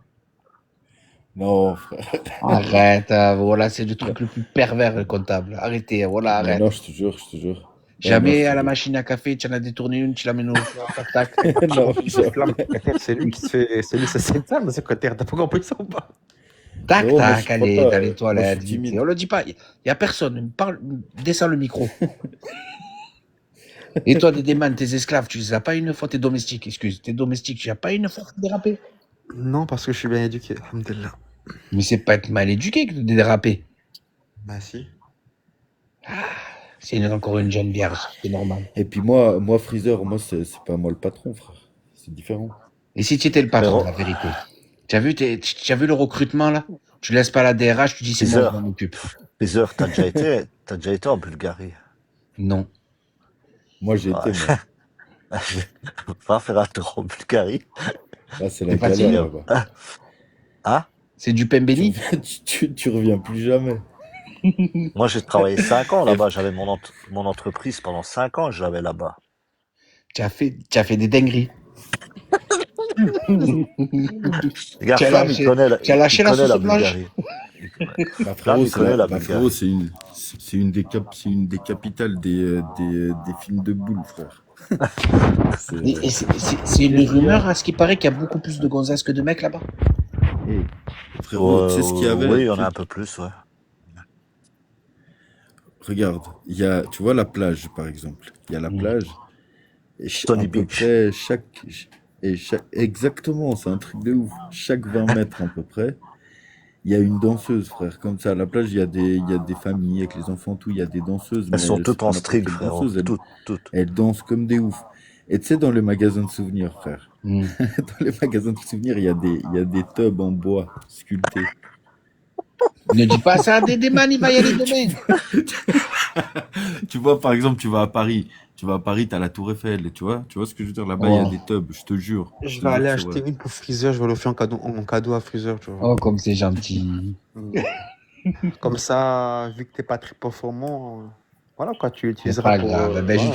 S5: Non, frère.
S1: Arrête, voilà, c'est le truc le plus pervers, le comptable. Arrêtez, voilà,
S5: Mais
S1: arrête.
S5: non, je te jure, je te jure.
S1: Jamais
S5: non,
S1: à la machine à café, tu en as détourné une, tu l'amènes au tac tac.
S5: Non,
S6: Flamme, secrétaire, c'est lui qui se fait. C'est lui, c'est ça, le secrétaire. T'as pas compris ça ou pas?
S1: Tac
S5: Non, moi,
S1: tac,
S5: je crois
S1: allez,
S5: pas,
S1: dans
S5: moi,
S1: les
S5: je
S1: toilettes.
S5: suis timide.
S1: On le dit pas, il y a personne. Descends le micro. Et toi, Dédéman, tes esclaves, tu les as pas une fois, tes domestiques, excuse, tes domestiques, tu as pas une fois dérapé?
S6: Non, parce que je suis bien éduqué. Alhamdulillah.
S1: Mais c'est pas être mal éduqué que de déraper.
S6: Bah si.
S1: C'est encore une jeune vierge, c'est normal.
S5: Et puis moi Freezer, moi, c'est pas moi le patron, frère. C'est différent.
S1: Et si tu étais le patron,
S4: Frérot.
S1: la vérité, tu as vu le recrutement là? Tu laisses pas la DRH, tu dis c'est moi qui m'en occupe.
S4: Freezer, t'as déjà été en Bulgarie.
S1: Non.
S5: Moi, j'ai été, moi.
S4: Va faire un tour en Bulgarie.
S5: Là, c'est la
S1: C'est facile.
S5: galère, là-bas.
S4: Hein?
S1: C'est du pembeni?
S5: Tu reviens plus jamais.
S4: Moi, j'ai travaillé 5 ans là-bas. J'avais mon entreprise pendant 5 ans, j'avais là-bas.
S1: Tu as fait des dingueries.
S4: Regarde,
S1: Tu as
S4: Flamme,
S1: lâché-
S4: il connaît la,
S1: tu as lâché
S4: il
S1: la
S4: connaît
S1: sauce
S4: la
S1: au blanche?
S4: Bulgarie.
S5: Bah, frérot,
S4: il connaît la Bulgarie.
S5: frérot, c'est une des capitales des films de boules, frère.
S1: Et c'est une rumeur à ce qui paraît qu'il y a beaucoup plus de gonzesses que de mecs là-bas.
S5: Frérot, tu sais ce qu'il y avait?
S4: Oui, il y en a un peu plus, ouais.
S5: Regarde, tu vois la plage, par exemple. Il y a la plage. Et
S4: Stony
S5: à peu
S4: Beach.
S5: près exactement, c'est un truc de ouf. Chaque 20 mètres, à peu près, il y a une danseuse, frère. Comme ça, à la plage, il y a des familles avec les enfants, tout. Il y a des danseuses.
S4: Elles sont toutes en
S5: ce qu'on
S4: string,
S5: appelle
S4: frérot.
S5: danseuses,
S4: Toutes.
S5: elles dansent comme des oufs. Et tu sais, dans les magasins de souvenirs, frère,
S1: Mm.
S5: dans les magasins de souvenirs, il y a des tubs en bois sculptés.
S1: Ne dis pas ça à Dédéman, il va y aller demain.
S5: Tu vois, par exemple, tu vas à Paris, t'as la Tour Eiffel, tu vois ce que je veux dire, là-bas, il y a
S1: Oh.
S5: des tubs, je te jure.
S6: Je
S5: te
S6: vais
S5: jure
S6: aller
S5: que c'est
S6: acheter
S5: vrai.
S6: une pour Freezer, je vais l'offrir en cadeau à Freezer, tu vois.
S1: Oh, comme c'est gentil.
S6: Comme ça, vu que t'es pas très performant, voilà quoi, tu
S1: C'est
S6: utiliseras
S1: pas
S6: pour.
S1: grave. Ben,
S6: voilà,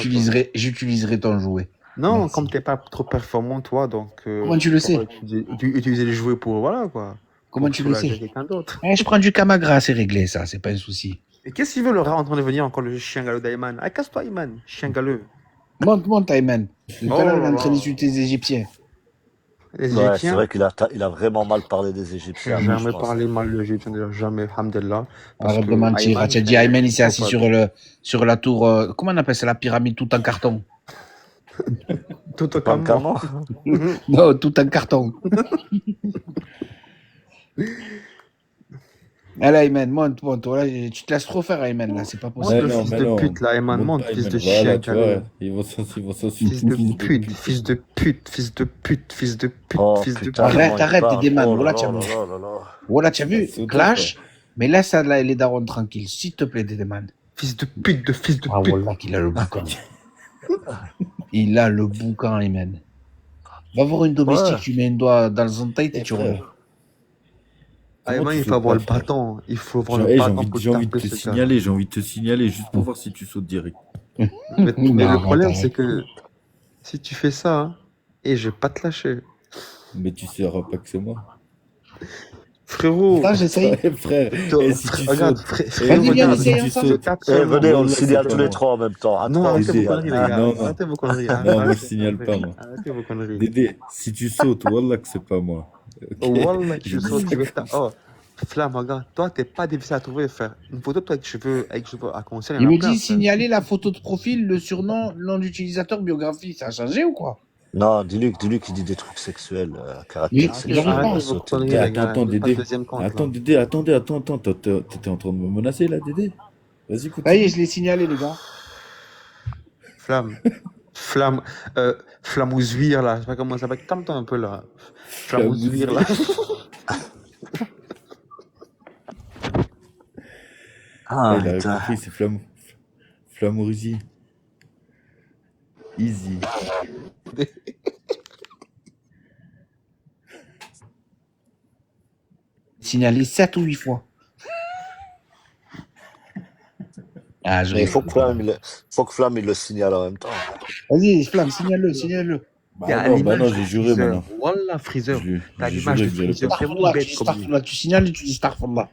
S1: j'utiliserai ton jouet.
S6: Non,
S1: Merci.
S6: comme t'es pas trop performant, toi, donc.
S1: Comment tu le sais?
S6: Utiliser les jouets pour, voilà quoi.
S1: Comment
S6: pour
S1: tu le
S6: soulager
S1: sais?
S6: quelqu'un d'autre.
S1: Eh, je prends du Camagra, c'est réglé ça, c'est pas un souci.
S6: Et qu'est-ce qu'il veut le rat en train de venir encore le chien galeux d'Ayman? Ah, casse-toi, Ayman, chien galeux.
S1: Monte, Ayman. Tout
S6: Oh
S1: à l'heure, il est
S6: là
S1: en train
S6: là.
S1: d'insulter les Égyptiens.
S6: Les
S4: Ouais, c'est
S6: Égyptiens,
S4: vrai il a vraiment mal parlé des
S6: j'ai
S4: Égyptiens.
S6: jamais
S4: franchement.
S6: parlé mal de l'Égyptien, déjà, jamais, alhamdulillah. Parce
S1: Arrête
S6: que
S1: de mentir.
S6: Ayman,
S1: Tu as dit Ayman, il s'est
S6: c'est
S1: assis
S6: un
S1: sur la tour. Comment on appelle ça, la pyramide tout en carton?
S6: tout
S4: Pas
S6: comme moi.
S4: calmement.
S1: Non, tout en carton. Allez, Ayman, monte. Voilà, tu te laisses trop faire, Ayman, là, c'est pas
S6: Monte
S1: possible.
S6: le
S5: non,
S6: fils
S5: mais
S6: de
S5: non,
S6: pute là, Ayman, monte,
S5: pas,
S6: fils de
S5: Ayman. Voilà,
S6: chien
S5: tu
S6: galeux.
S5: vois, ils vont s'insulter.
S6: Fils de pute, fils de pute, fils de pute, fils de pute,
S4: Oh
S6: fils de
S4: putain,
S6: pute.
S1: Arrête,
S4: comment il
S1: arrête,
S4: parle.
S1: Dédéman.
S4: Oh là
S1: Voilà,
S4: là
S1: tu as
S4: là
S1: vu.
S4: là là là.
S1: Voilà, tu as vu.
S5: Ça saute,
S1: Clash. Mais laisse ça, là, les darons tranquilles, s'il te plaît, Dédéman.
S6: Fils de pute, de fils de
S1: Ah,
S6: pute.
S1: voilà qu'il a le boucan. Il a le boucan, Ayman. Va voir une domestique,
S4: Ouais.
S1: tu mets un doigt dans son tête et tu
S5: frère.
S1: reviens.
S5: Comment
S6: Ayman,
S5: tu
S6: il faut
S5: sautes
S6: avoir
S5: pas,
S6: le
S5: frère?
S6: bâton. Il faut avoir
S5: J'ai
S6: le bâton
S5: envie,
S6: pour
S5: j'ai envie de
S6: taper
S5: te
S6: ce gars.
S5: signaler, juste pour voir si tu sautes direct.
S6: Mais
S1: Non,
S6: le problème,
S1: arrête.
S6: c'est que si tu fais ça, hein, et je vais pas te lâcher.
S5: Mais tu sauras pas que c'est moi.
S6: Frérot,
S1: Là, j'essaye.
S5: Ouais, frère.
S6: toi,
S5: Et si tu
S6: regarde,
S5: sautes,
S6: frérot,
S1: Vas-y, viens,
S6: regarde,
S1: essaye
S5: si tu
S1: ensemble.
S6: je
S5: sautes.
S6: tape
S4: Eh,
S6: seulement.
S4: venez, on le
S5: Wallah,
S4: signale
S5: c'est
S4: tous
S5: pas
S4: les
S5: moi.
S4: trois en même temps. À
S6: Non,
S4: trois, on
S6: arrêtez vos
S4: signale.
S6: conneries, les gars.
S5: Non, non.
S6: Arrêtez vos conneries.
S5: Non, moi, je signale pas, moi.
S6: Arrêtez vos conneries.
S5: Dédé, si tu sautes, Wallah que c'est pas moi. Ok.
S6: Oh, Wallah,
S5: Je
S6: tu
S5: dis
S6: sautes,
S5: ça
S6: tu veux
S5: comme
S6: ta... Oh, Flamme, regarde, toi, t'es pas difficile à trouver, frère. Une photo de toi avec cheveux à concert, il y
S1: Il
S6: en a
S1: me
S6: plein,
S1: dit
S6: frère.
S1: signaler la photo de profil, le surnom, nom d'utilisateur, biographie. Ça a changé ou quoi?
S4: Non, dis-lui qu'il dit des trucs sexuels,
S1: Oui,
S4: caractère
S1: il
S4: sexuel.
S1: arrive pas.
S4: Il va
S6: Arrêtez vos
S4: sauter.
S6: conneries,
S5: Dédé,
S6: les gars.
S5: attends,
S6: Pas de
S5: Dédé.
S6: deuxième compte, là.
S5: Attends, Dédé, attends. T'étais en train de me menacer, là, Dédé? Vas-y,
S1: Ça y est,
S5: continue.
S1: je l'ai signalé, les gars.
S6: Flamme. Flamouzouir, là. Je sais pas comment ça s'appelle. Calme-toi un peu, là. Flamouzouir, là.
S4: Ah,
S5: Il a
S4: putain.
S5: compris, c'est Flamourzi. Easy.
S1: Signalé 7 ou 8 fois. Ah, je
S4: Mais il faut
S1: rigole.
S4: que Flamme il le signale en même temps.
S1: Vas-y, Flamme, signale-le.
S6: Il y a
S5: Bah non, j'ai juré
S6: Freezer.
S5: maintenant.
S6: Wallah, Freezer. T'as
S5: J'ai
S6: l'image
S5: juré
S6: de
S5: que j'allais
S6: Freezer.
S5: pas.
S6: C'est mon
S1: Starfallah,
S6: bête comme lui.
S1: tu signales et tu dis Starfallah.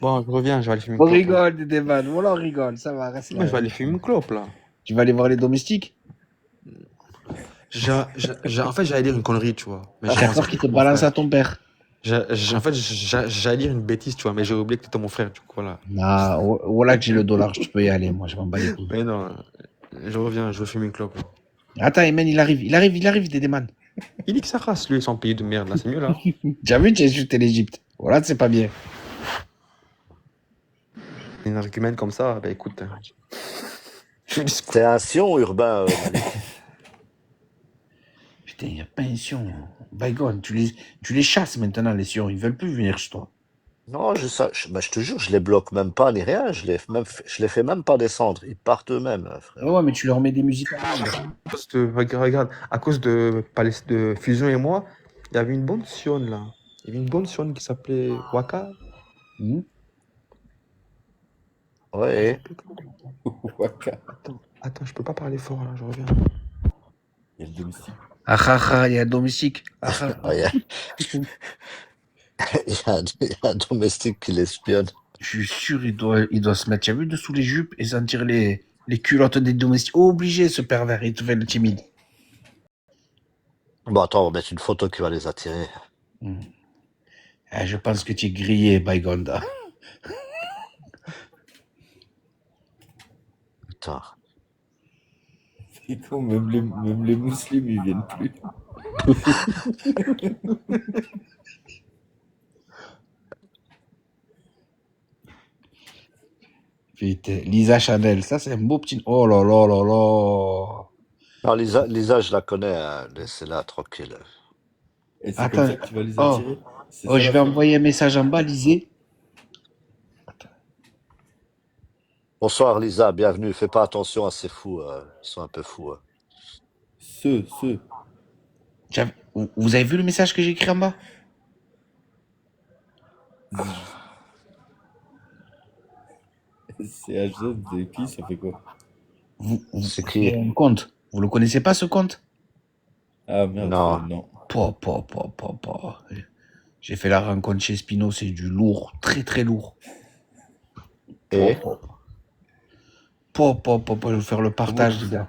S6: Bon, je reviens, je vais aller fumer
S1: On
S6: une clope. là.
S1: rigole, Dédéman. Voilà, on rigole. Ça va, reste
S6: Moi, je vais
S1: là.
S6: aller fumer une clope, là.
S1: Tu vas aller voir les domestiques?
S6: En fait, j'allais dire une connerie, tu vois. Mais
S1: J'ai peur qu'il te balance à ton père.
S6: En fait, j'allais dire une bêtise, tu vois, mais j'ai oublié que t'étais mon frère, du coup, voilà.
S1: Ah, voilà que j'ai le dollar, tu peux y aller. Moi, je m'en bats les couilles.
S6: Mais non, je reviens, je vais fumer une clope. Là.
S1: Attends, Ayman, il arrive, Dédéman.
S6: Il dit que ça race, lui, son pays de merde, là, c'est mieux, là.
S1: Tu as vu, tu as insulté l'Égypte. Voilà, c'est pas bien.
S6: une argument comme ça, bah écoute, je discute.
S4: C'est un sion urbain, Malik.
S1: Putain, il n'y a pas un sion. Bygone, tu les chasses maintenant, les sions. Ils veulent plus venir chez toi.
S4: Non, je te jure, je les bloque même pas ni rien. Je les fais même pas descendre. Ils partent eux-mêmes, frère.
S1: Ouais, mais tu leur mets des musiques.
S6: Regarde, à cause de Fusion et moi, il y avait une bonne sion là. Il y avait une bonne sion qui s'appelait Waka.
S1: Hmm.
S4: Ouais.
S5: Waka.
S6: Attends, je peux pas parler fort là, je reviens.
S5: Il y a le domestique.
S1: Ah ah ah, il y a un domestique. Ah ah.
S4: Ouais, il y a un domestique qui l'espionne.
S1: Je suis sûr, il doit se mettre, tu as vu, dessous les jupes et sentir les culottes des domestiques. Obligé, ce pervers, il te fait le timide.
S4: Bon, attends, on va mettre une photo qui va les attirer.
S1: Hmm. Ah, je pense que tu es grillé, Bygonda.
S4: Putain.
S5: Et quand même les musulmans, ils viennent plus.
S1: Putain, Lisa Chanel, ça c'est un beau petit... Oh là là là là.
S4: Non, Lisa, je la connais, hein. Laissez-la tranquille.
S5: Et c'est
S1: Attends.
S5: comme ça que tu vas les
S1: Oh.
S5: attirer. C'est
S1: Oh,
S5: ça,
S1: je
S5: la
S1: vais
S5: fin.
S1: envoyer un message en bas, lisez.
S4: Bonsoir, Lisa, bienvenue. Fais pas attention à ces fous. Ils sont un peu fous.
S5: Ceux.
S1: Vous avez vu le message que j'ai écrit en bas?
S5: C'est HZ et puis ça fait quoi?
S4: C'est qui?
S1: Un compte. Vous le connaissez pas, ce compte?
S5: Ah merde,
S4: Non.
S5: non.
S1: J'ai fait la rencontre chez Spino, c'est du lourd, très très lourd.
S4: Et
S1: Je vais faire le partage, les gars.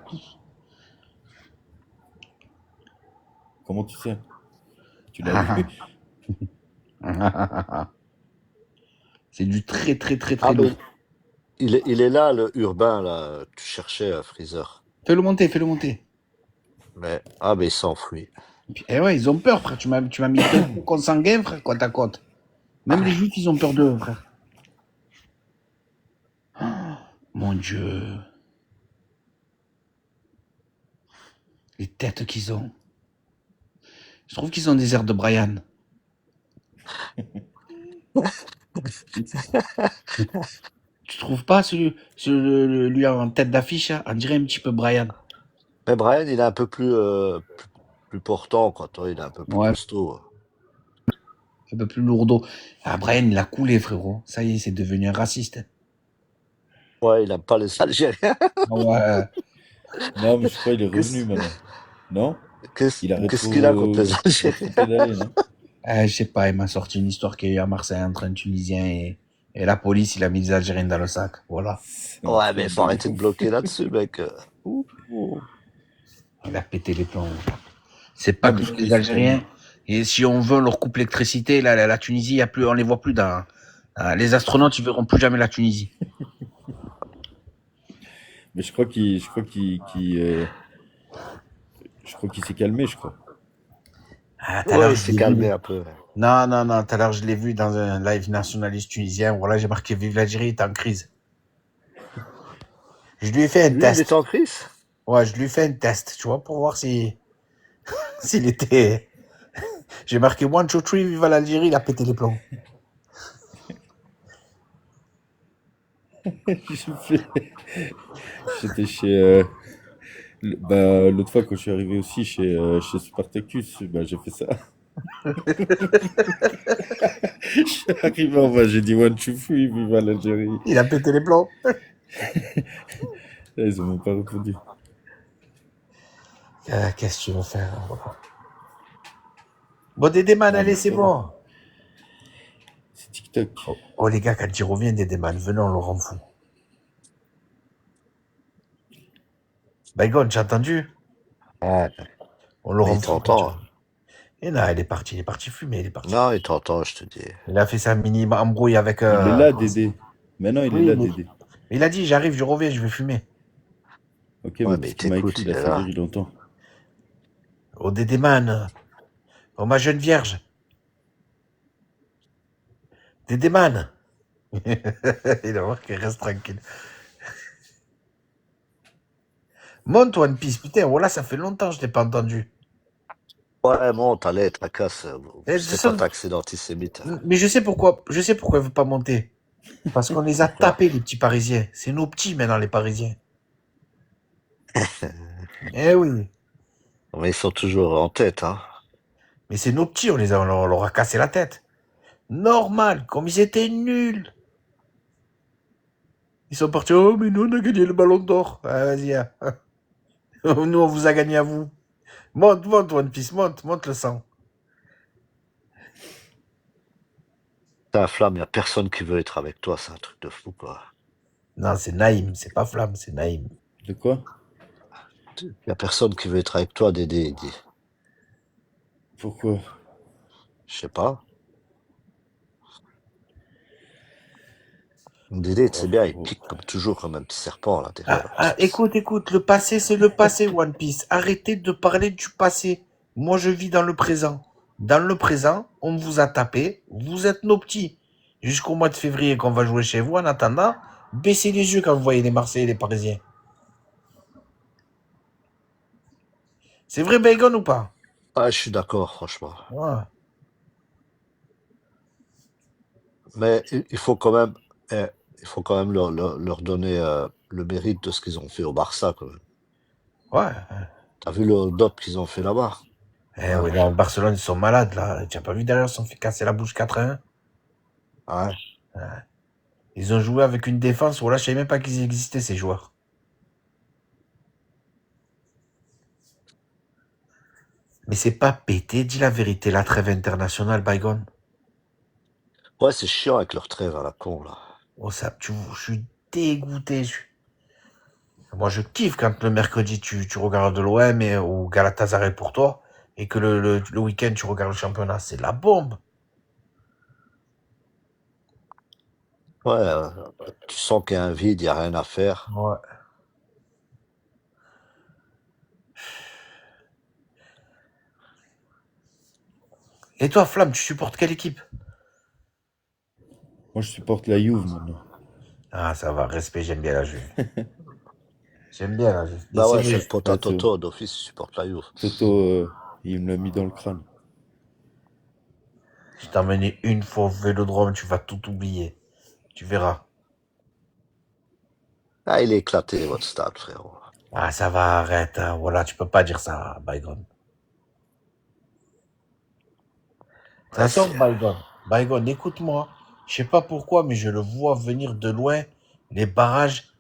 S5: Comment tu sais? Tu l'as vu?
S1: C'est du très très très très
S4: Ah, mais
S1: lourd.
S4: il est là, le urbain, là. Tu cherchais Freezer.
S1: Fais-le monter.
S4: Mais il s'enfuit.
S1: Eh ouais, ils ont peur, frère. Tu m'as mis deux consanguins, frère, côte à côte. Même les juifs, ils ont peur d'eux, frère. Ah, mon Dieu. Les têtes qu'ils ont. Je trouve qu'ils ont des airs de Brian. Tu trouves pas lui en tête d'affiche, hein, on dirait un petit peu Brian.
S4: Mais Brian, il est un peu plus portant, quoi. Toi, il est un peu plus
S1: Ouais.
S4: costaud.
S1: Un peu plus lourdeau. Ah, Brian, il a coulé, frérot. Ça y est, c'est devenu un raciste.
S4: Ouais, il aime pas les Algériens.
S1: Ouais.
S5: Non, mais je crois qu'il est revenu maintenant. Non?
S4: Qu'est-ce qu'il a contre les Algériens?
S5: Non?
S1: Je sais pas, il m'a sorti une histoire qu'il y a eu à Marseille entre un Tunisien et la police, il a mis des Algériens dans le sac. Voilà.
S4: Ouais, mais faut arrêter de bloquer là-dessus, mec.
S1: Il a pété les plombs. C'est pas
S5: mais
S1: que
S5: je
S1: les
S5: crois
S1: Algériens. Et si on veut, on leur coupe l'électricité. Là, la Tunisie, y a plus, on les voit plus dans. Les astronautes, ils verront plus jamais la Tunisie.
S5: Mais je crois qu'il s'est calmé, je crois.
S1: Ah, tout à l'heure,
S4: Ouais, il
S1: je
S4: s'est
S1: l'ai
S4: calmé
S1: vu.
S4: un peu.
S1: Non, tout à l'heure, je l'ai vu dans un live nationaliste tunisien. Voilà, j'ai marqué Vive l'Algérie, il est en crise. Je lui ai fait un
S4: Lui, il
S1: test.
S4: est en crise?
S1: Ouais, je lui ai fait un test, tu vois, pour voir s'il était. J'ai marqué 1, 2, 3, vive l'Algérie, il a pété les plombs.
S5: J'étais chez. L'autre fois, quand je suis arrivé aussi chez Spartacus, j'ai fait ça. Je suis arrivé en bas, j'ai dit One Two Free, vive l'Algérie.
S1: Il a pété les plombs.
S5: Ils ont même pas répondu.
S1: Qu'est-ce que tu veux faire? Bon, Dédéman, allez, c'est bon.
S5: C'est TikTok.
S1: Oh, les gars, quand il revient, Dédéman, venez, on le rend fou. Bygone, j'ai entendu?
S4: Ah,
S1: On le rend
S4: il
S1: fou.
S4: t'entend.
S1: Et non, il est parti fumer, il est parti.
S4: Non, il t'entend, je te dis.
S1: Il a fait sa mini embrouille avec.
S5: Il est là, Dédé. Maintenant, il est là, Dédé.
S1: Il a dit, j'arrive, je reviens, je vais fumer.
S5: Ok,
S4: Ouais,
S5: mais
S4: mais
S5: parce qu'il m'a
S4: t'écoutes,
S5: écrit,
S4: il est
S5: ça
S4: là.
S5: veut dire il entend.
S1: Oh, Dédéman. Oh, ma jeune vierge. Dédéman. Il a marqué, reste tranquille. Monte One Piece, putain, voilà, ça fait longtemps que je l'ai pas entendu.
S4: Ouais, monte, allez, tracasse.
S1: Eh,
S4: C'était pas taxé d'antisémite.
S1: Mais je sais pourquoi il veut pas monter. Parce qu'on les a tapés, les petits Parisiens. C'est nos petits maintenant, les Parisiens. Eh oui.
S4: Mais ils sont toujours en tête, hein.
S1: Mais c'est nos petits, on leur a cassé la tête. Normal, comme ils étaient nuls. Ils sont partis, oh, mais nous, on a gagné le ballon d'or. Ah, vas-y, hein. Nous, on vous a gagné à vous. Monte, monte, One Piece, monte le sang.
S4: T'as un flamme, y a personne qui veut être avec toi, c'est un truc de fou, quoi.
S1: Non, c'est Naïm, c'est pas Flamme, c'est Naïm.
S5: De quoi?
S4: Y a personne qui veut être avec toi, Dédé, il dit.
S5: Pourquoi?
S4: Je sais pas. Dédé, c'est bien, il pique comme toujours comme un petit serpent à l'intérieur.
S1: Écoute, le passé, c'est le passé, One Piece. Arrêtez de parler du passé. Moi, je vis dans le présent. Dans le présent, on vous a tapé, vous êtes nos petits. Jusqu'au mois de février qu'on va jouer chez vous, en attendant, baissez les yeux quand vous voyez les Marseillais et les Parisiens. C'est vrai, Bacon, ou pas?
S4: Ah, je suis d'accord, franchement.
S1: Ouais.
S4: Mais il faut quand même, leur donner le mérite de ce qu'ils ont fait au Barça, quand même.
S1: Ouais.
S4: T'as vu le dop qu'ils ont fait là-bas?
S1: Eh oui, dans Barcelone, ils sont malades, là. Tu n'as pas vu d'ailleurs, ils se sont fait casser la bouche 4-1.
S4: Ouais.
S1: Ils ont joué avec une défense où là, je savais même pas qu'ils existaient, ces joueurs. Mais c'est pas pété, dis la vérité, la trêve internationale, Bygone.
S4: Ouais, c'est chiant avec leur trêve à la con, là.
S1: Oh, ça, je suis dégoûté. Moi, je kiffe quand le mercredi, tu regardes l'OM ou Galatasaray pour toi, et que le week-end, tu regardes le championnat. C'est la bombe.
S4: Ouais, tu sens qu'il y a un vide, il n'y a rien à faire.
S1: Ouais. Et toi, Flamme, tu supportes quelle équipe?
S5: Moi, je supporte la Juve maintenant.
S1: Ah, ça va, respect, j'aime bien la Juve. J'aime bien la Juve.
S4: Bah ouais,
S1: C'est
S4: c'est
S1: vrai,
S4: le pote à Toto, d'office, il supporte la Juve.
S5: Toto, il me l'a mis dans le crâne.
S1: je t'ai emmené une fois au Vélodrome, tu vas tout oublier. Tu verras.
S4: Ah, il est éclaté, votre stade, frérot.
S1: Ah, ça va, arrête. Hein. Voilà, tu peux pas dire ça, Bygone. De toute
S4: Ouais,
S1: façon, Bygone, écoute-moi. Je sais pas pourquoi, mais je le vois venir de loin. Les barrages,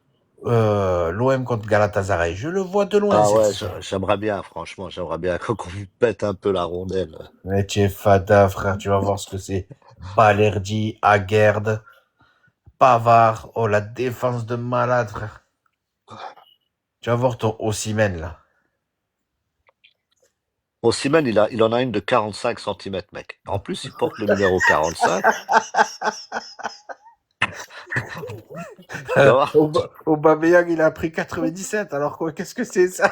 S1: l'OM contre Galatasaray. Je le vois de loin,
S4: Ah
S1: cette
S4: ouais,
S1: histoire.
S4: j'aimerais bien, franchement, j'aimerais bien qu'on vous pète un peu la rondelle.
S1: Mais tu es fada, frère. Tu vas voir ce que c'est. Balerdi, Aguerd, Pavard. Oh, la défense de malade, frère. Tu vas voir ton Osimhen, là.
S4: Osimhen, il en a une de 45 cm, mec. En plus, il porte le numéro 45. Tu vas voir.
S1: Aubameyang, il a pris 97. Alors quoi, qu'est-ce que c'est ça?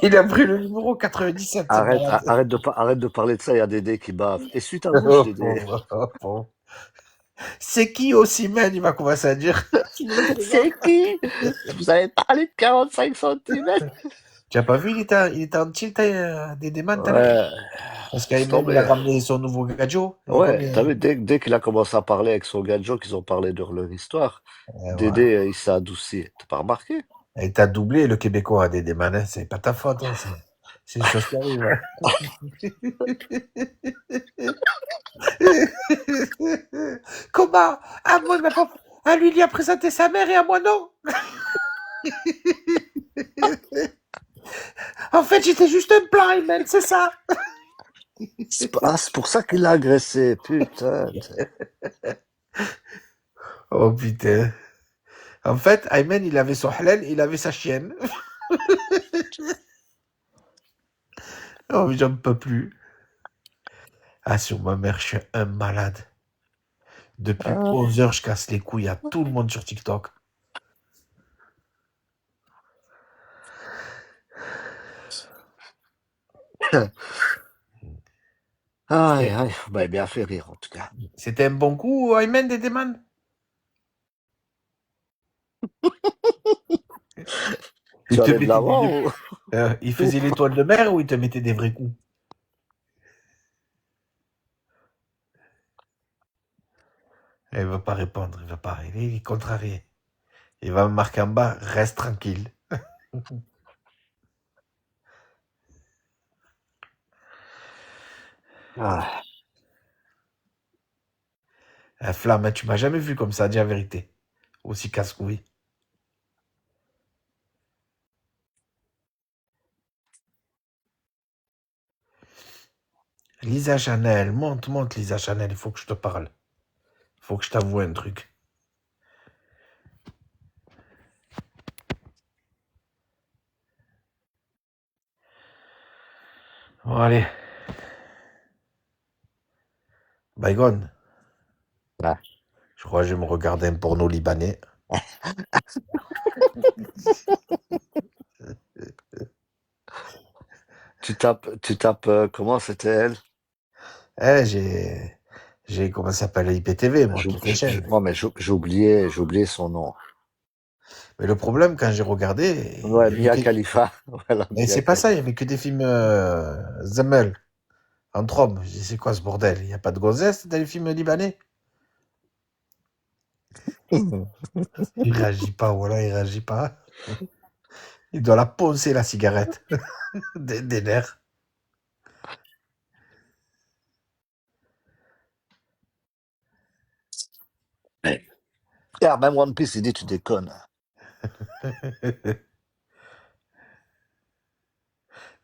S1: Il a pris le numéro 97. c'est
S4: Arrête,
S1: malade.
S4: arrête de parler de ça, il y a Dédé qui bave. Et suite à bouche, Dédé.
S1: Pauvre. C'est qui Osimhen? Il va commencer à dire.
S4: C'est qui? Vous avez parlé de 45 cm?
S1: Tu as pas vu, il était en tilt des démons tout à l'heure.
S4: Ouais,
S1: Parce
S4: c'est
S1: qu'Ayman, il a
S4: tombé.
S1: ramené son nouveau gadget.
S4: Ouais, t'as vu, dès qu'il a commencé à parler avec son gadget, qu'ils ont parlé de leur histoire,
S1: Ouais.
S4: Dédé, il s'est adouci. T'as pas remarqué?
S1: Et t'as doublé le Québécois à des démons, hein. C'est pas ta faute. Hein. C'est une chose qui arrive. Hein. Comment? Ah, moi, il m'a pas... Ah, lui, il a présenté sa mère et à moi, non. En fait, j'étais juste un plan, Ayman, c'est ça.
S4: C'est pour ça qu'il l'a agressé, putain.
S1: Oh, putain. En fait, Ayman, il avait son halal, il avait sa chienne. Oh, mais j'en peux plus. Ah, sur ma mère, je suis un malade. Depuis 11 heures, je casse les couilles à tout le monde sur TikTok.
S4: Aïe,
S1: C'était
S4: aïe, bah, bien fait rire, en tout cas.
S1: c'était un bon coup, Ayman Dedeman?
S4: Tu
S1: Il te
S4: allais de
S1: mettait
S4: l'avant ou...
S1: il faisait l'étoile de mer ou il te mettait des vrais coups? Il veut pas répondre, il veut pas. Il est contrarié. Il va me marquer en bas, reste tranquille.
S4: Ah,
S1: Flamme, hein, tu m'as jamais vu comme ça, dis la vérité. Aussi casse-couille. Lisa Chanel, monte, Lisa Chanel, il faut que je te parle. Il faut que je t'avoue un truc. Bon, allez. Bygone.
S4: ouais.
S1: Je crois que je vais me regarder un porno libanais.
S4: Tu tapes, comment c'était elle?
S1: Eh, comment ça s'appelle, IPTV, moi, toutes les chaînes.
S4: Moi, mais j'ai oublié son nom.
S1: Mais le problème, quand j'ai regardé,
S4: Ouais,
S1: il y
S4: Mia
S1: avait que...
S4: Khalifa. Voilà,
S1: Mais
S4: Mia
S1: c'est pas ça, il y
S4: Khalifa.
S1: avait que des films Zamel, entre hommes. Je dis, c'est quoi ce bordel? Il n'y a pas de gonzesse dans les films libanais? Il réagit pas, voilà, il réagit pas. Il doit la poncer, la cigarette. Des nerfs.
S4: Regarde, même One Piece, il dit tu déconnes.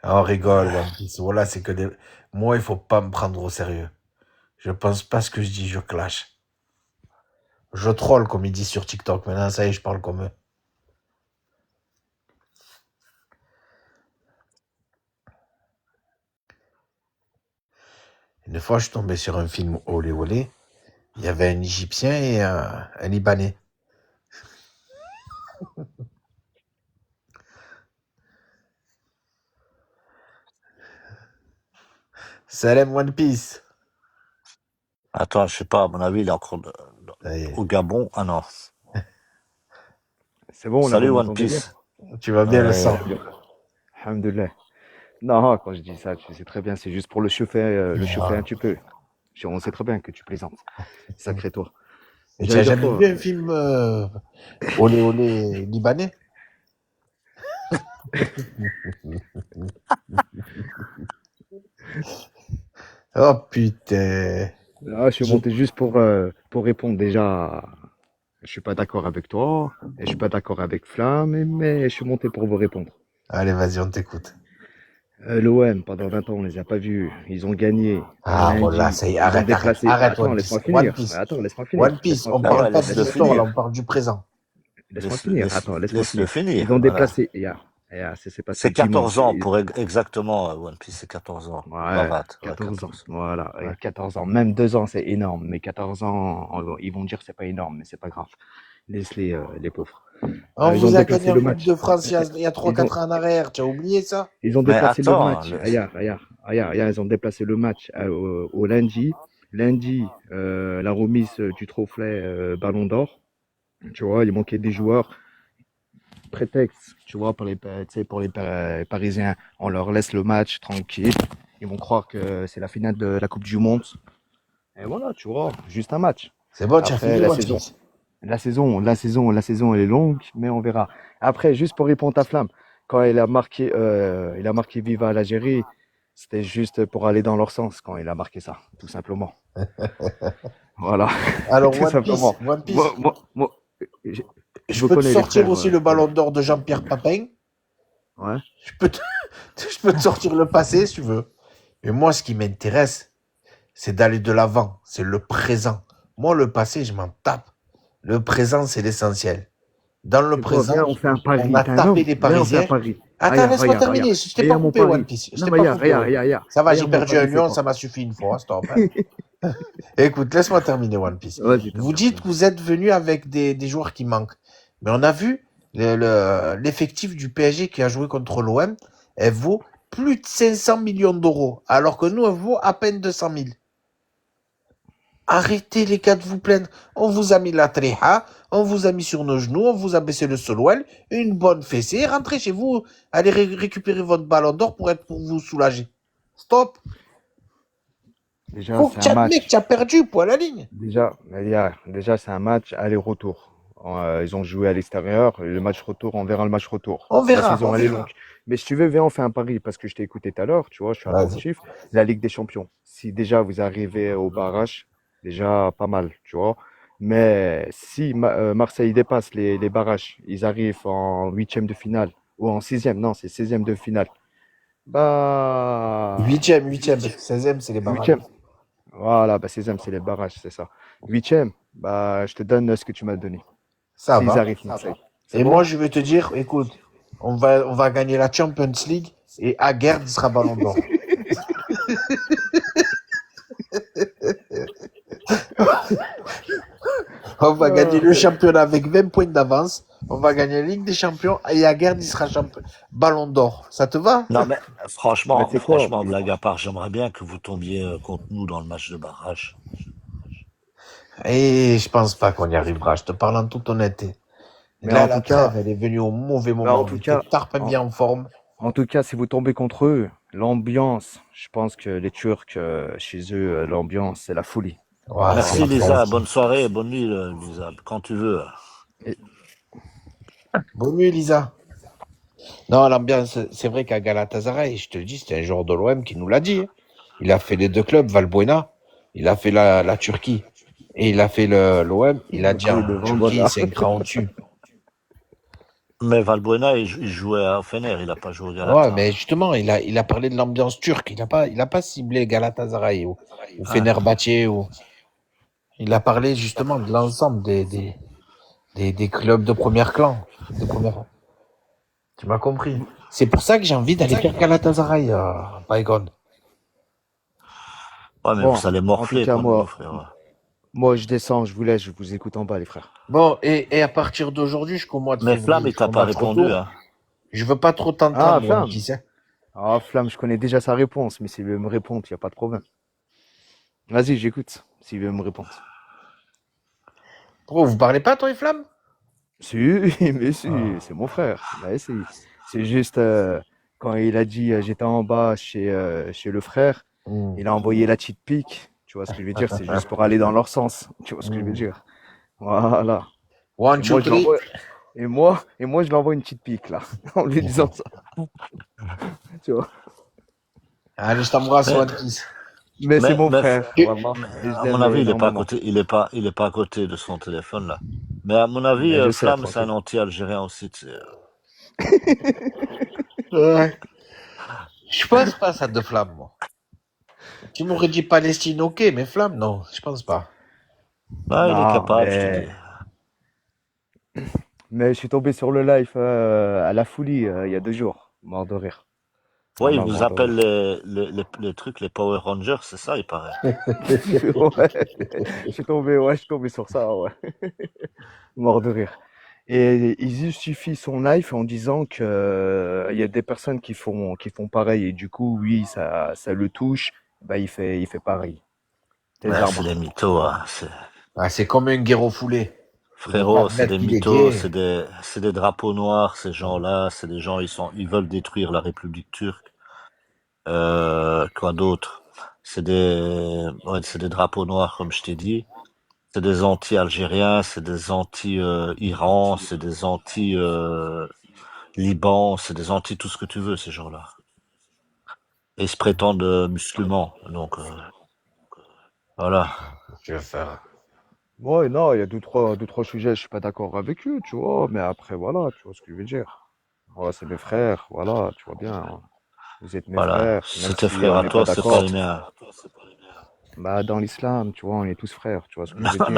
S1: On rigole, One Piece. Voilà, c'est que des... Moi, il faut pas me prendre au sérieux. Je pense pas ce que je dis, je clash. Je troll, comme ils disent sur TikTok. Maintenant, ça y est, je parle comme eux. Une fois, je suis tombé sur un film olé olé. Il y avait un Égyptien et un Libanais. Salam One Piece.
S4: Attends, je sais pas, à mon avis, il est encore
S1: Ça y est.
S4: au Gabon. Ah non.
S7: C'est bon, là,
S4: Salut
S7: vous
S4: One
S7: m'entendez bien?
S4: Piece.
S1: Tu vas bien le sang.
S7: Alhamdoulilah. Non, quand je dis ça, tu sais très bien, c'est juste pour le chauffer un petit peu. On sait très bien que tu plaisantes. Sacré toi.
S1: Et tu as jamais vu un film olé olé libanais? Oh putain.
S7: Là, je suis monté juste pour répondre déjà. Je suis pas d'accord avec toi, et je suis pas d'accord avec Flamme, mais je suis monté pour vous répondre.
S1: Allez, vas-y, on t'écoute.
S7: L'OM, pendant 20 ans, on les a pas vus. Ils ont gagné.
S1: Ah, voilà, ça y est, arrête.
S7: Attends,
S1: One
S7: laisse-moi
S1: Piece.
S7: finir.
S1: One Piece.
S7: Attends, laisse-moi finir.
S1: One Piece, on
S4: Ah
S1: parle
S4: ouais,
S1: pas de
S4: laisse-le
S1: l'histoire, là,
S4: finir.
S1: on parle du présent.
S7: Laisse-moi finir. Attends, laisse-moi
S4: Laisse-le finir.
S7: Ils ont
S4: voilà.
S7: déplacé. C'est passé
S4: C'est 14
S7: dimanche.
S4: ans, pour exactement, One Piece, c'est 14 ans.
S7: Ouais,
S4: Bavat,
S7: 14 ans. Voilà,
S4: Ouais.
S7: 14 ans. Même 2 ans, c'est énorme. Mais 14 ans, ils vont dire que c'est pas énorme, mais c'est pas grave. Laisse-les, les pauvres.
S1: On
S7: Ils ont
S1: vous a
S7: déplacé
S1: gagné en
S7: le
S1: Coupe
S7: match.
S1: de France il y a 3-4
S7: Ils ont-
S1: ans en arrière, tu as oublié ça?
S7: Ils ont
S4: Mais
S7: déplacé le
S4: attends,
S7: match. Regarde, ils ont déplacé le match au lundi. Lundi, la remise du trophée Ballon d'Or. Tu vois, il manquait des joueurs. Prétexte, tu vois, tu sais, pour les Parisiens, on leur laisse le match tranquille. Ils vont croire que c'est la finale de la Coupe du Monde. Et voilà, tu vois, juste un match.
S1: C'est bon, tu as
S7: Après,
S1: fini
S7: la
S1: One
S7: saison,
S1: Piece.
S7: la saison, elle est longue, mais on verra. Après, juste pour répondre à Flamme, quand il a marqué Viva l'Algérie, c'était juste pour aller dans leur sens quand il a marqué ça, tout simplement. Voilà,
S1: Alors,
S7: tout simplement.
S1: One Piece,
S7: Moi,
S1: je
S7: vous
S1: peux te
S7: connais, les
S1: sortir
S7: frères,
S1: aussi le ballon d'or de Jean-Pierre Papin.
S7: Ouais.
S1: Je peux te sortir le passé si tu veux. Mais moi, ce qui m'intéresse, c'est d'aller de l'avant. C'est le présent. Moi, le passé, je m'en tape. Le présent, c'est l'essentiel. Dans le
S7: C'est quoi,
S1: présent,
S7: viens, on fait un pari.
S1: on a
S7: T'es un
S1: tapé
S7: homme,
S1: les
S7: viens, on fait un
S1: Parisiens.
S7: pari.
S1: Attends, laisse-moi terminer. Je t'ai pas
S7: Regarde mon
S1: coupé,
S7: pari.
S1: One Piece. Je
S7: Non,
S1: t'ai
S7: mais
S1: pas coupé.
S7: regarde.
S1: Ça va, j'ai
S7: Regarde mon
S1: perdu
S7: pari,
S1: un
S7: c'est
S1: lion,
S7: quoi?
S1: ça m'a suffi une fois, stop. Hein. Écoute, laisse-moi terminer One Piece.
S7: Vas-y,
S1: Vous dites que vous êtes venu avec des joueurs qui manquent. Mais on a vu l'effectif du PSG qui a joué contre l'OM, elle vaut plus de 500 millions d'euros, alors que nous, on vaut à peine 200 000. Arrêtez les gars de vous plaindre. On vous a mis la tréha, on vous a mis sur nos genoux, on vous a baissé le solwell, une bonne fessée, rentrez chez vous, allez récupérer votre ballon d'or pour vous soulager. Stop.
S7: Déjà,
S1: Faut que
S7: c'est
S1: tu
S7: un match.
S1: admets que tu as perdu, point à la ligne.
S7: Déjà, c'est un match aller-retour. Ils ont joué à l'extérieur. Le match retour, on verra le match retour.
S1: On verra.
S7: La saison,
S1: on
S7: elle est
S1: verra.
S7: longue. Mais si tu veux, viens, on fait un pari parce que je t'ai écouté tout à l'heure. Tu vois, je suis
S1: Vas-y.
S7: attentif. La Ligue des Champions. Si déjà vous arrivez au barrage, déjà pas mal, tu vois. Mais si Marseille dépasse les barrages, ils arrivent en 8e de finale ou en 6e, non, c'est 16e de finale. Bah,
S1: 8e, 16e, c'est les barrages.
S7: 8e. Voilà, bah 16e, c'est les barrages, c'est ça. 8e, bah je te donne ce que tu m'as donné.
S1: Ça
S7: S'ils
S1: va.
S7: arrivent, Marseille.
S1: Et moi, je vais te dire, écoute, on va gagner la Champions League et Aguerd sera ballon d'or. On va gagner le championnat avec 20 points d'avance. On va gagner la Ligue des Champions et Aguerd il sera ballon d'or. Ça te va?
S4: Non, mais franchement,
S7: Mais c'est quoi?
S4: franchement, blague à part, j'aimerais bien que vous tombiez contre nous dans le match de barrage.
S1: Et je pense pas qu'on y arrivera. Je te parle en toute honnêteté.
S7: Mais
S1: Là,
S7: en
S1: la
S7: tout cas-
S1: trêve, elle est venue au mauvais
S7: Mais
S1: moment.
S7: en tout cas-
S1: Tarp est bien en forme.
S7: En tout cas, si vous tombez contre eux, l'ambiance, je pense que les Turcs, chez eux, l'ambiance, c'est la folie.
S1: Ouais,
S4: Merci
S1: c'est
S4: Lisa,
S1: forme.
S4: bonne soirée, bonne nuit Lisa, quand tu veux.
S1: Bonne nuit, Lisa. Non, l'ambiance, c'est vrai qu'à Galatasaray, je te le dis, c'était un joueur de l'OM qui nous l'a dit. Hein. Il a fait les deux clubs, Valbuena. Il a fait la Turquie. Et il a fait l'OM. Il a dit en
S7: de
S1: Turquie,
S7: Valbuena.
S1: c'est un cran au-dessus.
S4: Mais Valbuena, il jouait à Fener, il n'a pas joué au Galata.
S1: Ouais, mais justement, il a parlé de l'ambiance turque. Il a pas ciblé Galatasaray ou Fenerbahçe ou. Il a parlé justement de l'ensemble des clubs de première clan. Tu m'as compris. C'est pour ça que j'ai envie d'aller faire Galatasaray, Bygone.
S4: Ouais, mais
S7: Bon,
S4: vous allez morfler
S7: en tout cas,
S4: contre
S7: moi-
S4: nous, frère.
S7: Moi, je descends, je vous laisse, je vous écoute en bas, les frères.
S1: Bon, et à partir d'aujourd'hui, jusqu'au mois de
S4: Mais
S1: février,
S4: Flamme, il t'a
S1: jusqu'au
S4: pas
S1: match
S4: répondu,
S1: retour,
S4: hein.
S1: je veux pas trop t'entendre,
S7: Ah,
S1: mon
S7: Flamme.
S1: petit, sais.
S7: Ah, Flamme, je connais déjà sa réponse, mais s'il veut me répondre, il n'y a pas de problème. Vas-y, j'écoute, s'il veut me répondre.
S1: Pourquoi vous parlez pas, toi et Flamme?
S7: Si, mais si, c'est mon frère. Bah, si. C'est juste, quand il a dit j'étais en bas chez le frère, il a envoyé la petite pique. Tu vois ce que je veux dire? C'est juste pour aller dans leur sens. Tu vois ce que je veux dire? Voilà.
S1: One, two, three.
S7: Et moi, je lui envoie une petite pique, là, en lui disant ça. Tu vois?
S1: Allez, je t'embrasse, One Kiss.
S7: Mais c'est mon
S4: mais-
S7: frère.
S1: mais-
S7: vraiment. Et je
S4: À
S7: l'aime
S4: mon avis, il est pas à
S7: énormément.
S4: côté, il est pas à côté de son téléphone, là. Mais à mon avis,
S7: Mais je sais,
S4: Flamme, c'est un
S7: tranquille.
S4: anti-algérien aussi, tu sais.
S1: Ouais. Je pense pas ça de Flamme, moi. Tu m'aurais dit Palestine, ok, mais Flamme, non, je pense pas.
S4: Ah, il est
S7: Non,
S4: capable, je
S7: mais-
S4: te dis.
S7: Mais je suis tombé sur le live à la folie il y a 2 jours. Mort de rire.
S4: Ouais, il
S7: Vraiment,
S4: vous
S7: mort de
S4: appelle
S7: rire.
S4: les trucs, les Power Rangers, c'est ça, il paraît.
S7: Ouais, je suis tombé sur ça, ouais. Mort de rire. Et il justifie son live en disant que il y a des personnes qui font pareil et du coup, oui, ça le touche, bah il fait pareil. Des
S4: Ouais,
S7: arbres.
S4: c'est des mythos, hein.
S1: C'est comme un guerreau foulé.
S4: Frérot,
S1: pas
S4: c'est
S1: admettre
S4: des
S1: qu'il est
S4: mythos,
S1: gay.
S4: c'est des drapeaux noirs, ces gens-là, c'est des gens, ils veulent détruire la République turque. Quoi d'autre? C'est des drapeaux noirs, comme je t'ai dit. C'est des anti-algériens, c'est des anti-Iran, c'est des anti-Liban, c'est des anti tout ce que tu veux, ces gens-là. Et ils se prétendent musulmans, donc voilà.
S1: Je vais faire.
S7: Ouais, non, il y a deux, trois sujets, je suis pas d'accord avec eux, tu vois, mais après, voilà, tu vois ce que je veux dire. Ouais, c'est mes frères, voilà, tu vois bien. Hein. Vous êtes mes
S4: Voilà.
S7: frères,
S4: C'est
S7: même
S4: tes
S7: si
S4: frères
S7: on
S4: à
S7: n'est
S4: toi,
S7: pas
S4: c'est pas
S7: d'accord.
S4: les miens.
S7: Bah, dans l'islam, tu vois, on est tous frères, tu vois ce que je
S4: Non,
S7: veux dire.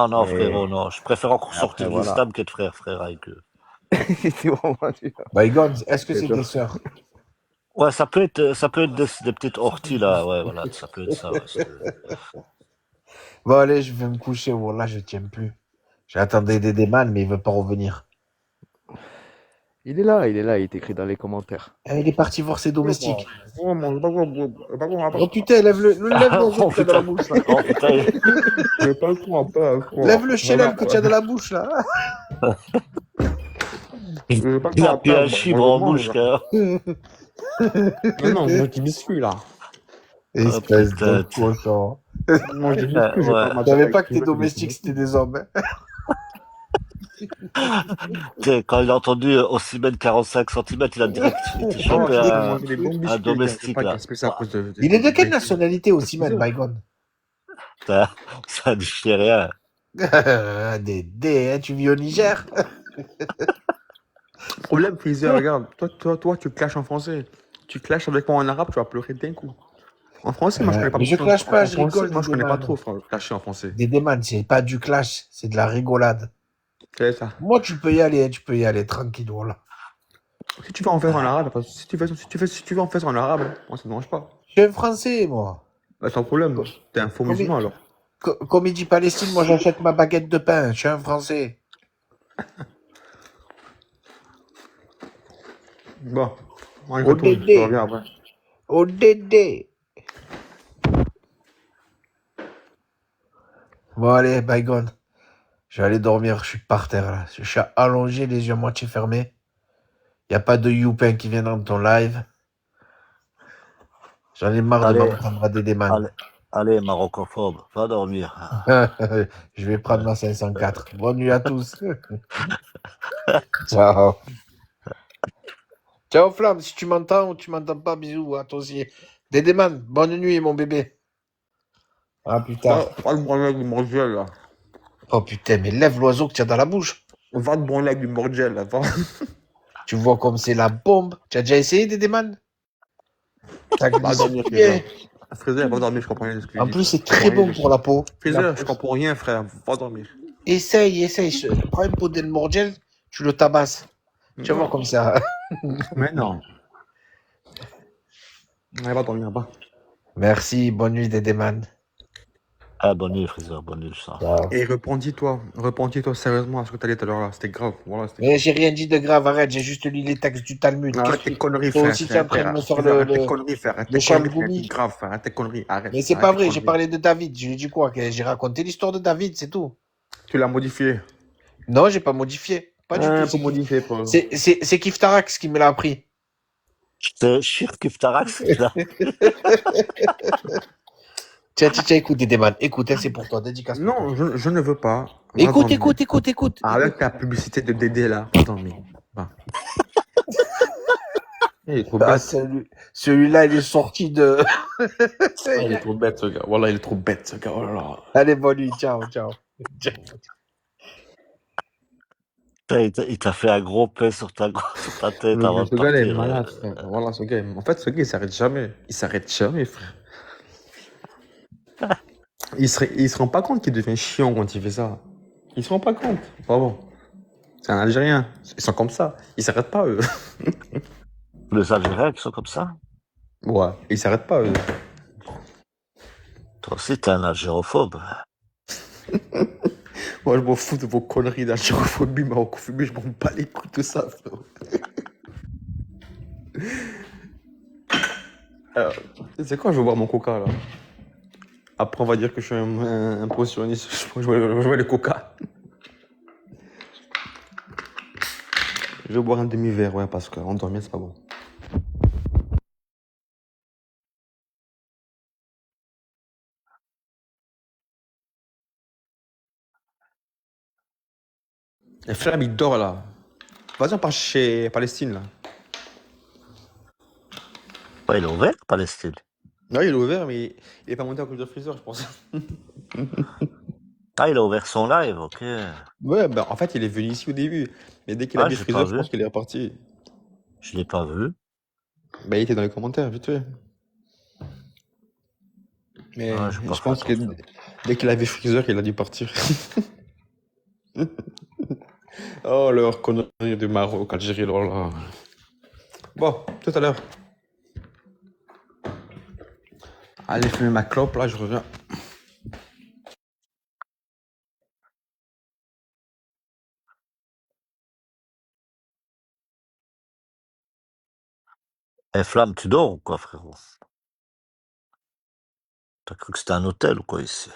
S4: non,
S7: Mais-
S4: frérot, non. Je préfère encore
S7: Après,
S4: sortir de
S7: voilà.
S4: l'islam qu'être frère avec eux.
S7: C'est vraiment dur.
S1: Bygone, est-ce que c'est
S7: D'accord.
S1: tes sœurs?
S4: Ouais, ça peut être des petites orties, là, ouais, voilà, ça peut être ça, ouais,
S1: Bon, allez, je vais me coucher. Voilà, je tiens plus. J'attendais des man, mais il veut pas revenir.
S7: Il est là, il est écrit dans les commentaires.
S1: Il est parti voir ses domestiques.
S6: Oh,
S1: Oh putain, lève l'oiseau que tu as dans la bouche, là.
S4: Oh putain,
S6: j'ai pas le temps, pas le temps.
S1: Lève le chelem que tu as dans la bouche, là.
S6: J'ai pas le
S4: il
S6: temps
S4: a
S6: à
S4: pris un
S6: perdre.
S4: chibre
S6: Moi,
S4: en
S6: je mange,
S4: bouche,
S6: là.
S4: quand
S6: Non, je mange des biscuits, là.
S1: Espèce
S4: putain,
S1: de cochon.
S6: Je mange des biscuits, je vais pas
S4: ouais.
S1: Je
S6: m'attaquer
S1: savais
S6: avec
S1: pas que
S6: qui
S1: tes
S6: veut des
S1: domestiques,
S6: biscuits.
S1: c'était des hommes. Hein.
S4: Tu sais, quand il a entendu Osimhen 45 cm, il a direct été
S6: Non,
S4: chopé
S6: je vais manger des bons
S4: un
S6: biscuits, les gars. Je vais
S4: domestique,
S6: pas
S4: là.
S6: gaspiller ça à cause de...
S1: Il est de quelle
S6: de-
S1: nationalité aussi, man,
S6: de-
S1: Bygone?
S4: Putain, ça ne fait rien.
S1: Hein, tu vis au Niger?
S6: Problème, Freezer, regarde. Toi, tu clashes en français. Tu clashes avec moi en arabe, tu vas pleurer d'un coup. En français, moi, je connais pas
S1: Mais je
S6: beaucoup.
S1: clash pas,
S6: En
S1: je
S6: français,
S1: rigole,
S6: moi, je connais pas
S1: Dédéman.
S6: trop clasher en français.
S1: Dédéman, c'est pas du clash, c'est de la rigolade.
S6: C'est ça.
S1: Moi, tu peux y aller, tranquille, là.
S6: Si tu veux en faire en arabe, si tu veux en faire en arabe, moi, ça ne dérange pas.
S1: Je suis un Français, moi.
S6: Bah, sans problème. T'es un faux musulman, alors.
S1: Comédie Palestine, moi, j'achète ma baguette de pain. Je suis un Français.
S6: Bon. Moi, je
S1: Oh,
S6: retourne.
S1: Dédé.
S6: Je reviens après.
S1: Oh, Dédé. Bon, allez, Bygone. Je vais aller dormir, je suis par terre, là. Je suis allongé, les yeux à moitié fermés. Y a pas de Youpin qui vient dans ton live. J'en ai marre de
S4: Allez,
S1: m'en prendre à Dédéman.
S4: allez, marocophobe, va dormir.
S1: Je vais prendre ma 504. Bonne nuit à tous. Ciao. Ciao, Flamme. Si tu m'entends ou tu m'entends pas, bisous à toi aussi. Dédéman, bonne nuit, mon bébé. À plus tard.
S6: Va te branler avec du morgel, là.
S1: Oh putain, mais lève l'oiseau que tu as dans la bouche.
S6: Va te branler avec du morgel, là. Va.
S1: Tu vois comme c'est la bombe. Tu as déjà essayé, Dédéman? Ça
S6: Va
S1: glisse
S6: dormir,
S1: bien.
S6: Freezer, va dormir, je comprends rien de ce que je
S1: En
S6: dis.
S1: plus, c'est très bon pour la peau.
S6: Freezer, je comprends rien, frère. Va dormir.
S1: Essaye. Prends une peau d'Elmorgel, tu le tabasses. Tu vas voir comme ça.
S6: Mais non. Allez, va dormir, va.
S1: Merci, bonne nuit, Dédéman.
S4: Ah, bonne nuit, Freezer, bonne nuit, ça.
S1: Ciao.
S6: Et repentis-toi sérieusement à ce que t'as dit tout à l'heure là, c'était grave. Voilà, c'était
S1: Mais j'ai rien dit de grave, arrête, j'ai juste lu les textes du Talmud.
S6: Arrête tes conneries,
S1: Toi
S6: frère.
S1: aussi, tu es en train de me faire
S6: Arrête tes
S1: le
S6: conneries, frère. Arrête
S1: le
S6: tes conneries,
S1: chamboumi.
S6: c'est grave, frère. Arrête tes conneries, arrête.
S1: Mais c'est
S6: Arrête
S1: pas
S6: tes
S1: vrai, j'ai
S6: conneries.
S1: parlé de David. Je lui ai dit quoi? Que j'ai raconté l'histoire de David, c'est tout.
S6: Tu l'as modifié.
S1: Non, j'ai pas modifié. Pas du tout.
S6: Faut modifier, Paul.
S1: C'est Kiftarax qui me l'a appris.
S4: C'est Shirk Iftarax, là.
S1: Tiens, écoute, Dédéman. Écoute, hein, c'est pour toi, dédicace. pour toi.
S6: Non, je ne veux pas. Va
S1: Écoute,
S6: dormir.
S1: écoute.
S6: Arrête ta publicité de Dédé là. Va dormir. Va. Il est trop
S1: Ah,
S6: bête.
S1: celui-là, il est sorti de.
S6: Il est trop bête, ce gars. Voilà, il est trop bête, ce gars. Oh là là.
S1: Allez, bonne nuit, ciao.
S4: Putain, il t'a fait un gros paix sur ta tête avant de
S6: Ce gars, il est
S4: partir.
S6: malade, frère. Voilà, ce gars. En fait, ce gars, il s'arrête jamais. Il s'arrête jamais, frère. Il se rend pas compte qu'il devient chiant quand il fait ça. Il se rend pas compte. Vraiment. C'est un Algérien. Ils sont comme ça. Ils s'arrêtent pas, eux.
S4: Les Algériens qui sont comme ça.
S6: Ouais. Ils s'arrêtent pas, eux.
S4: Toi aussi, t'es un algérophobe.
S6: Moi, je m'en fous de vos conneries d'algérophobie, marocophobie. Je m'en bats les couilles de ça, frère. C'est quoi, je vais boire mon coca, là. Après, on va dire que je suis un positionniste. Je vais le coca. Je vais boire un demi-verre, ouais, parce qu'en dormir, c'est pas bon. Et Flamme, il dort, là. Vas-y, on part chez Palestine, là.
S4: Ouais, il est ouvert, Palestine.
S6: Non, il est ouvert, mais il est pas monté à cause de Freezer, je pense.
S4: Ah, il a ouvert son live, ok.
S6: Ouais, bah, en fait, il est venu ici au début. Mais dès qu'il a vu
S4: j'ai
S6: Freezer,
S4: pas
S6: je
S4: vu.
S6: pense qu'il est reparti.
S4: Je l'ai pas vu.
S6: Bah, il était dans les commentaires, vite fait. Mais
S4: Ouais, j'ai pas
S6: je pense
S4: fait
S6: que
S4: attention.
S6: dès qu'il a vu Freezer, il a dû partir. Oh, leur connerie de Maroc, Algérie, là, là. Bon, tout à l'heure. Allez, fumer ma clope, là, je reviens.
S4: Eh, Flamme, tu dors ou quoi, frérot? T'as cru que c'était un hôtel ou quoi ici?